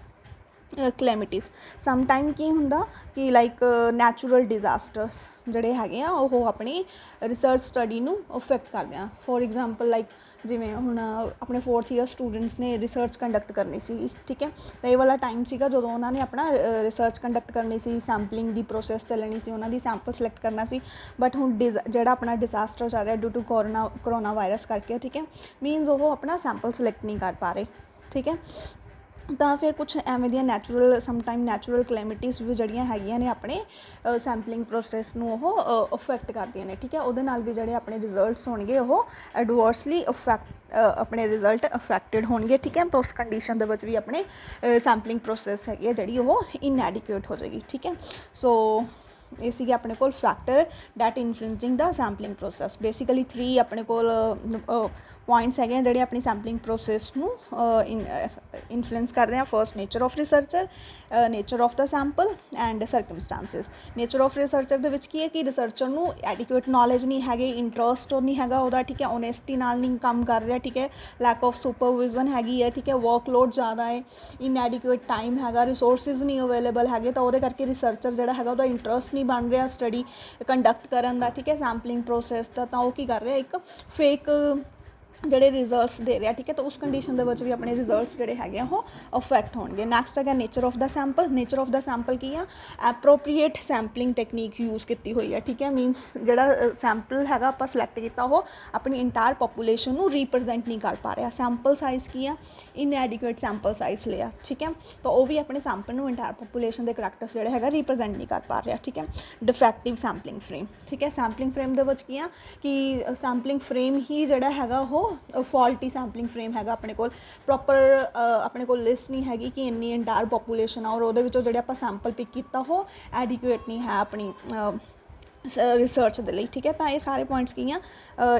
ਕਲੈਮਿਟੀਜ਼। ਸਮ ਟਾਈਮ ਕੀ ਹੁੰਦਾ ਕਿ ਲਾਈਕ ਨੈਚੁਰਲ ਡਿਜ਼ਾਸਟਰਸ ਜਿਹੜੇ ਹੈਗੇ ਆ ਉਹ ਆਪਣੀ ਰਿਸਰਚ ਸਟੱਡੀ ਨੂੰ ਅਫੈਕਟ ਕਰਦੇ ਆ। ਫੋਰ ਐਗਜ਼ਾਮਪਲ ਲਾਈਕ ਜਿਵੇਂ ਹੁਣ ਆਪਣੇ 4th ਈਅਰ ਸਟੂਡੈਂਟਸ ਨੇ ਰਿਸਰਚ ਕੰਡਕਟ ਕਰਨੀ ਸੀ, ਠੀਕ ਹੈ। ਤਾਂ ਇਹ ਵਾਲਾ ਟਾਈਮ ਸੀਗਾ ਜਦੋਂ ਉਹਨਾਂ ਨੇ ਆਪਣਾ ਰਿਸਰਚ ਕੰਡਕਟ ਕਰਨੀ ਸੀ, ਸੈਂਪਲਿੰਗ ਦੀ ਪ੍ਰੋਸੈਸ ਚੱਲਣੀ ਸੀ, ਉਹਨਾਂ ਦੀ ਸੈਂਪਲ ਸਿਲੈਕਟ ਕਰਨਾ ਸੀ। ਬਟ ਹੁਣ ਜਿਹੜਾ ਆਪਣਾ ਡਿਜ਼ਾਸਟਰ ਚੱਲ ਰਿਹਾ ਡਿਊ ਟੂ ਕਰੋਨਾ ਵਾਇਰਸ ਕਰਕੇ, ਠੀਕ ਹੈ, ਮੀਨਸ ਉਹ ਆਪਣਾ ਸੈਂਪਲ ਸਿਲੈਕਟ ਨਹੀਂ ਕਰ ਪਾ ਰਹੇ, ਠੀਕ ਹੈ। ਤਾਂ ਫਿਰ ਕੁਛ ਐਵੇਂ ਦੀਆਂ ਨੈਚੁਰਲ ਸਮਟਾਈਮ ਨੈਚੁਰਲ ਕਲੈਮਿਟੀਜ਼ ਵੀ ਜਿਹੜੀਆਂ ਹੈਗੀਆਂ ਨੇ ਆਪਣੇ ਸੈਂਪਲਿੰਗ ਪ੍ਰੋਸੈਸ ਨੂੰ ਉਹ ਅਫੈਕਟ ਕਰਦੀਆਂ ਨੇ, ਠੀਕ ਹੈ। ਉਹਦੇ ਨਾਲ ਵੀ ਜਿਹੜੇ ਆਪਣੇ ਰਿਜ਼ਲਟਸ ਹੋਣਗੇ ਉਹ ਐਡਵਰਸਲੀ ਆਪਣੇ ਰਿਜ਼ਲਟ ਅਫੈਕਟਡ ਹੋਣਗੇ, ਠੀਕ ਹੈ। ਤਾਂ ਉਸ ਕੰਡੀਸ਼ਨ ਦੇ ਵਿੱਚ ਵੀ ਆਪਣੇ ਸੈਂਪਲਿੰਗ ਪ੍ਰੋਸੈਸ ਹੈਗੀ ਹੈ ਜਿਹੜੀ ਉਹ ਇਨਐਡੀਕੁਏਟ ਹੋ ਜਾਏਗੀ, ਠੀਕ ਹੈ। ਸੋ ਇਹ ਸੀਗੇ ਆਪਣੇ ਕੋਲ factor that influencing the sampling process. Basically 3 ਆਪਣੇ ਕੋਲ ਪੁਆਇੰਟਸ ਹੈਗੇ ਆ ਜਿਹੜੇ ਆਪਣੀ ਸੈਂਪਲਿੰਗ ਪ੍ਰੋਸੈਸ ਨੂੰ ਇਨਫਲੂਐਂਸ ਕਰਦੇ ਆ। First nature of researcher, nature of the sample and circumstances. Nature of researcher ਦੇ ਵਿੱਚ ਕੀ ਹੈ ਕਿ ਰਿਸਰਚਰ ਨੂੰ ਐਡੀਕੁਏਟ ਨੌਲੇਜ ਨਹੀਂ ਹੈਗੀ, ਇੰਟਰਸਟ ਨਹੀਂ ਹੈਗਾ ਉਹਦਾ, ਠੀਕ ਹੈ, ਓਨੈਸਟੀ ਨਾਲ ਨਹੀਂ ਕੰਮ ਕਰ ਰਿਹਾ, ਠੀਕ ਹੈ, ਲੈਕ ਆਫ ਸੁਪਰਵਿਜ਼ਨ ਹੈਗੀ ਹੈ, ਠੀਕ ਹੈ, ਵਰਕਲੋਡ ਜ਼ਿਆਦਾ ਹੈ, ਇਨਐਡੀਕੁਏਟ ਟਾਈਮ ਹੈਗਾ, ਰਿਸੋਰਸਿਸ ਨਹੀਂ ਅਵੇਲੇਬਲ ਹੈਗੇ। ਤਾਂ ਉਹਦੇ ਕਰਕੇ ਰਿਸਰਚਰ ਜਿਹੜਾ ਹੈਗਾ ਉਹਦਾ ਇੰਟਰਸਟ ਨਹੀਂ ਬਣ ਰਿਹਾ ਸਟੱਡੀ ਕੰਡਕਟ ਕਰਨ ਦਾ, ਠੀਕ ਹੈ, ਸੈਂਪਲਿੰਗ ਪ੍ਰੋਸੈਸ ਦਾ। ਤਾਂ ਉਹ ਕੀ ਕਰ ਰਿਹਾ ਇੱਕ ਫੇਕ ਜਿਹੜੇ ਰਿਜ਼ਲਟਸ ਦੇ ਰਿਹਾ, ਠੀਕ ਹੈ। ਤਾਂ ਉਸ ਕੰਡੀਸ਼ਨ ਦੇ ਵਿੱਚ ਵੀ ਆਪਣੇ ਰਿਜ਼ਲਟਸ ਜਿਹੜੇ ਹੈਗੇ ਆ ਉਹ ਅਫੈਕਟ ਹੋਣਗੇ। ਨੈਕਸਟ ਹੈਗਾ nature of the sample. Nature of the sample ਕੀ ਆ, ਐਪਰੋਪਰੀਏਟ ਸੈਂਪਲਿੰਗ ਟੈਕਨੀਕ ਯੂਜ਼ ਕੀਤੀ ਹੋਈ ਹੈ, ਠੀਕ ਹੈ, ਮੀਨਸ ਜਿਹੜਾ ਸੈਂਪਲ ਹੈਗਾ ਆਪਾਂ ਸਿਲੈਕਟ ਕੀਤਾ ਉਹ ਆਪਣੀ ਇੰਟਾਇਰ ਪੋਪੂਲੇਸ਼ਨ ਨੂੰ ਰੀਪ੍ਰਜੈਂਟ ਨਹੀਂ ਕਰ ਪਾ ਰਿਹਾ। ਸੈਂਪਲ ਸਾਈਜ਼ ਕੀ ਆ, ਇਨਐਡੀਕੁਏਟ ਸੈਂਪਲ ਸਾਈਜ਼ ਲਿਆ, ਠੀਕ ਹੈ। ਤਾਂ ਉਹ ਵੀ ਆਪਣੇ ਸੈਂਪਲ ਨੂੰ ਇੰਟਾਇਰ ਪੋਪੂਲੇਸ਼ਨ ਦੇ ਕਰੈਕਟਰਸ ਜਿਹੜੇ ਹੈਗਾ ਰੀਪ੍ਰਜੈਂਟ ਨਹੀਂ ਕਰ ਪਾ ਰਿਹਾ, ਠੀਕ ਹੈ। ਡਿਫੈਕਟਿਵ ਸੈਂਪਲਿੰਗ ਫਰੇਮ, ਠੀਕ ਹੈ। ਸੈਂਪਲਿੰਗ ਫਰੇਮ ਦੇ ਵਿੱਚ ਕੀ ਆ ਕਿ ਸੈਂਪਲਿੰਗ ਫਰੇਮ ਹੀ ਜਿਹੜਾ ਹੈਗਾ ਉਹ ਫਾਲਟੀ ਸੈਂਪਲਿੰਗ ਫਰੇਮ ਹੈਗਾ ਆਪਣੇ ਕੋਲ, ਪ੍ਰੋਪਰ ਆਪਣੇ ਕੋਲ ਲਿਸਟ ਨਹੀਂ ਹੈਗੀ ਕਿ ਇੰਨੀ ਇੰਟਾਇਰ ਪੋਪੂਲੇਸ਼ਨ ਆ ਔਰ ਉਹਦੇ ਵਿੱਚੋਂ ਜਿਹੜੇ ਆਪਾਂ ਸੈਂਪਲ ਪਿਕ ਕੀਤਾ ਉਹ ਐਡੀਕੁਏਟ ਨਹੀਂ ਹੈ ਆਪਣੀ ਰਿਸਰਚ ਦੇ ਲਈ, ਠੀਕ ਹੈ। ਤਾਂ ਇਹ ਸਾਰੇ ਪੁਆਇੰਟਸ ਕੀ ਆ,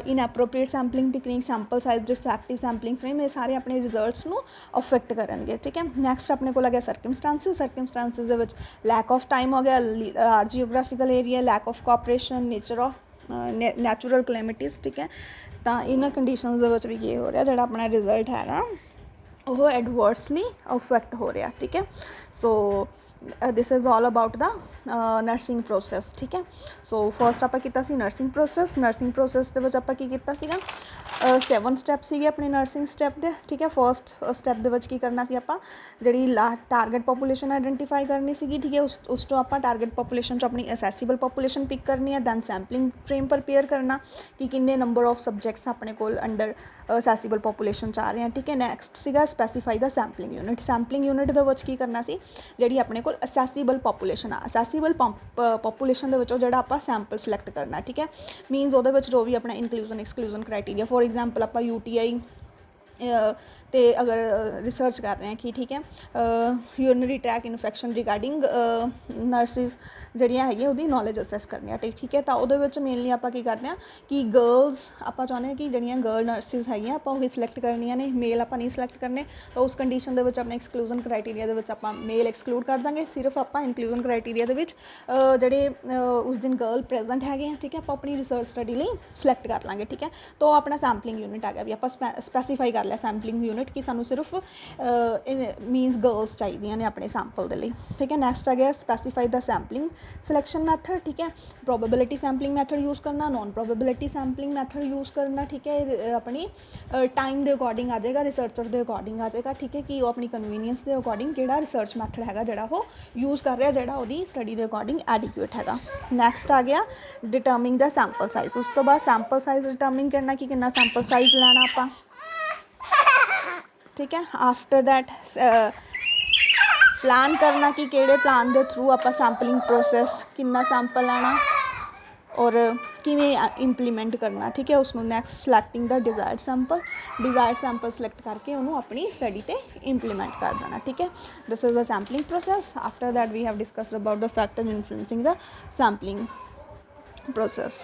inappropriate sampling technique, sample size, defective sampling frame, ਇਹ ਸਾਰੇ ਆਪਣੇ ਰਿਜ਼ਲਟਸ ਨੂੰ ਅਫੈਕਟ ਕਰਨਗੇ, ਠੀਕ ਹੈ। ਨੈਕਸਟ ਆਪਣੇ ਕੋਲ ਆ ਗਿਆ ਸਰਕਮਸਟੈਂਸਿਸ। ਸਰਕਮਸਟੈਂਸਿਸ ਦੇ ਵਿੱਚ ਲੈਕ ਆਫ ਟਾਈਮ ਹੋ ਗਿਆ, large geographical area, lack of cooperation, nature of natural calamities, ਠੀਕ ਹੈ। ਤਾਂ ਇਹਨਾਂ ਕੰਡੀਸ਼ਨਸ ਦੇ ਵਿੱਚ ਵੀ ਕੀ ਹੋ ਰਿਹਾ, ਜਿਹੜਾ ਆਪਣਾ ਰਿਜ਼ਲਟ ਹੈਗਾ ਉਹ ਐਡਵਰਸਲੀ ਅਫੈਕਟ ਹੋ ਰਿਹਾ, ਠੀਕ ਹੈ। So this is all about the nursing process, ਠੀਕ ਹੈ। ਸੋ ਫਸਟ ਆਪਾਂ ਕੀਤਾ ਸੀ ਨਰਸਿੰਗ ਪ੍ਰੋਸੈਸ। ਨਰਸਿੰਗ ਪ੍ਰੋਸੈਸ ਦੇ ਵਿੱਚ ਆਪਾਂ ਕੀ ਕੀਤਾ ਸੀਗਾ, 7 ਸਟੈਪ ਸੀਗੇ ਆਪਣੇ ਨਰਸਿੰਗ ਸਟੈਪ ਦੇ, ਠੀਕ ਹੈ। ਫਸਟ ਸਟੈਪ ਦੇ ਵਿੱਚ ਕੀ ਕਰਨਾ ਸੀ, ਆਪਾਂ ਜਿਹੜੀ ਟਾਰਗੇਟ ਪੋਪੂਲੇਸ਼ਨ ਆਈਡੈਂਟੀਫਾਈ ਕਰਨੀ ਸੀਗੀ, ਠੀਕ ਹੈ। ਉਸ ਤੋਂ ਆਪਾਂ ਟਾਰਗੇਟ ਪੋਪੂਲੇਸ਼ਨ 'ਚੋਂ ਆਪਣੀ ਅਸੈਸੀਬਲ ਪੋਪੂਲੇਸ਼ਨ ਪਿਕ ਕਰਨੀ ਹੈ। ਦੈਨ ਸੈਂਪਲਿੰਗ ਫਰੇਮ ਪ੍ਰਪੇਅਰ ਕਰਨਾ ਕਿ ਕਿੰਨੇ ਨੰਬਰ ਆਫ ਸਬਜੈਕਟਸ ਆਪਣੇ ਕੋਲ ਅੰਡਰ ਅਸੈਸੀਬਲ ਪੋਪੂਲੇਸ਼ਨ 'ਚ ਆ ਰਹੇ ਆ, ਠੀਕ ਹੈ। ਨੈਕਸਟ ਸੀਗਾ specify the sampling unit. Sampling unit ਦੇ ਵਿੱਚ ਕੀ ਕਰਨਾ ਸੀ, ਜਿਹੜੀ ਆਪਣੇ ਕੋਲ ਅਸੈਸੀਬਲ ਪੋਪੂਲੇਸ਼ਨ ਆ, ਅਸੈਸੀਬਲ ਪੋਪੂਲੇਸ਼ਨ ਦੇ ਵਿੱਚੋਂ ਜਿਹੜਾ ਆਪਾਂ ਸੈਂਪਲ ਸਿਲੈਕਟ ਕਰਨਾ, ਠੀਕ ਹੈ। ਮੀਨਸ ਉਹਦੇ ਵਿੱਚ ਜੋ ਵੀ ਆਪਣਾ ਇਨਕਲੂਜਨ ਐਕਸਕਲੂਜਨ ਕ੍ਰਾਈਟੇਰੀਆ, ਫੋਰ ਐਗਜ਼ਾਮਪਲ ਆਪਾਂ UTI ਤੇ ਅਗਰ ਰਿਸਰਚ ਕਰ ਰਹੇ ਹਾਂ ਕਿ ਠੀਕ ਹੈ ਯੂਰਿਨਰੀ ਟਰੈਕ ਇਨਫੈਕਸ਼ਨ ਰਿਗਾਰਡਿੰਗ ਨਰਸਿਸ ਜਿਹੜੀਆਂ ਹੈਗੀਆਂ ਉਹਦੀ ਨੌਲੇਜ ਅਸੈਸ ਕਰਨੀ ਆ ਠੀਕ ਹੈ। ਤਾਂ ਉਹਦੇ ਵਿੱਚ ਮੇਨਲੀ ਆਪਾਂ ਕੀ ਕਰਦੇ ਹਾਂ ਕਿ ਗਰਲਸ ਆਪਾਂ ਚਾਹੁੰਦੇ ਹਾਂ ਕਿ ਜਿਹੜੀਆਂ ਗਰਲ ਨਰਸਿਸ ਹੈਗੀਆਂ ਆਪਾਂ ਉਹੀ ਸਿਲੈਕਟ ਕਰਨੀਆਂ ਨੇ, ਮੇਲ ਆਪਾਂ ਨਹੀਂ ਸਿਲੈਕਟ ਕਰਨੇ। ਤਾਂ ਉਸ ਕੰਡੀਸ਼ਨ ਦੇ ਵਿੱਚ ਆਪਣੇ ਐਕਸਕਲੂਜਨ ਕ੍ਰਾਈਟੇਰੀਆ ਦੇ ਵਿੱਚ ਆਪਾਂ ਮੇਲ ਐਕਸਕਲੂਡ ਕਰ ਦਾਂਗੇ। ਸਿਰਫ ਆਪਾਂ ਇਨਕਲੂਜਨ ਕ੍ਰਾਈਟੇਰੀਆ ਦੇ ਵਿੱਚ ਜਿਹੜੇ ਉਸ ਦਿਨ ਗਰਲ ਪ੍ਰੈਜ਼ੈਂਟ ਹੈਗੇ ਆ ਠੀਕ ਹੈ ਆਪਾਂ ਆਪਣੀ ਰਿਸਰਚ ਸਟੱਡੀ ਲਈ ਸਿਲੈਕਟ ਕਰ ਲਾਂਗੇ ਠੀਕ ਹੈ। ਤਾਂ ਉਹ ਆਪਣਾ ਸੈਂਪਲਿੰਗ ਯੂਨਿਟ ਆ ਗਿਆ ਵੀ ਆਪਾਂ ਸਪੈਸੀਫਾਈ ਕਰ ਲਿਆ ਸੈਂਪਲਿੰਗ ਯੂਨਿਟ ਕਿ ਸਾਨੂੰ ਸਿਰਫ ਮੀਨਸ ਗਰਲਸ ਚਾਹੀਦੀਆਂ ਨੇ ਆਪਣੇ ਸੈਂਪਲ ਦੇ ਲਈ ਠੀਕ ਹੈ। ਨੈਕਸਟ ਆ ਗਿਆ specify the sampling selection method ਠੀਕ ਹੈ। ਪ੍ਰੋਬੇਬਿਲਿਟੀ ਸੈਂਪਲਿੰਗ ਮੈਥਡ ਯੂਜ਼ ਕਰਨਾ, non probability sampling method use ਕਰਨਾ ਠੀਕ ਹੈ। ਆਪਣੀ ਟਾਈਮ ਦੇ ਅਕੋਰਡਿੰਗ ਆ ਜਾਏਗਾ, ਰਿਸਰਚਰ ਦੇ ਅਕੋਰਡਿੰਗ ਆ ਜਾਏਗਾ ਠੀਕ ਹੈ ਕਿ ਉਹ ਆਪਣੀ ਕਨਵੀਨੀਅੰਸ ਦੇ ਅਕੋਰਡਿੰਗ ਕਿਹੜਾ ਰਿਸਰਚ ਮੈਥਡ ਹੈਗਾ ਜਿਹੜਾ ਉਹ ਯੂਜ਼ ਕਰ ਰਿਹਾ, ਜਿਹੜਾ ਉਹਦੀ ਸਟੱਡੀ ਦੇ ਅਕੋਰਡਿੰਗ ਐਡੀਕੁਏਟ ਹੈਗਾ। ਨੈਕਸਟ ਆ ਗਿਆ ਡਿਟਰਮਿੰਗ ਦਾ ਸੈਂਪਲ ਸਾਈਜ਼। ਉਸ ਤੋਂ ਬਾਅਦ ਸੈਂਪਲ ਸਾਈਜ਼ ਡਿਟਰਮਿਨ ਕਰਨਾ ਕਿ ਕਿੰਨਾ ਸੈਂਪਲ ਸਾਈਜ਼ ਲੈਣਾ ਆਪਾਂ ਠੀਕ ਹੈ। ਆਫਟਰ ਦੈਟ ਪਲਾਨ ਕਰਨਾ ਕਿ ਕਿਹੜੇ ਪਲਾਨ ਦੇ ਥਰੂ ਆਪਾਂ ਸੈਂਪਲਿੰਗ ਪ੍ਰੋਸੈਸ ਕਿੰਨਾ ਸੈਂਪਲ ਲੈਣਾ ਔਰ ਕਿਵੇਂ ਇੰਪਲੀਮੈਂਟ ਕਰਨਾ ਠੀਕ ਹੈ ਉਸਨੂੰ। ਨੈਕਸਟ ਸਿਲੈਕਟਿੰਗ ਦਾ ਡਿਜ਼ਾਇਰਡ ਸੈਂਪਲ ਸਿਲੈਕਟ ਕਰਕੇ ਉਹਨੂੰ ਆਪਣੀ ਸਟੱਡੀ 'ਤੇ ਇੰਪਲੀਮੈਂਟ ਕਰ ਦੇਣਾ ਠੀਕ ਹੈ। This is the sampling process. After that we have discussed about the factor influencing the sampling process.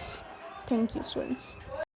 Thank you, students.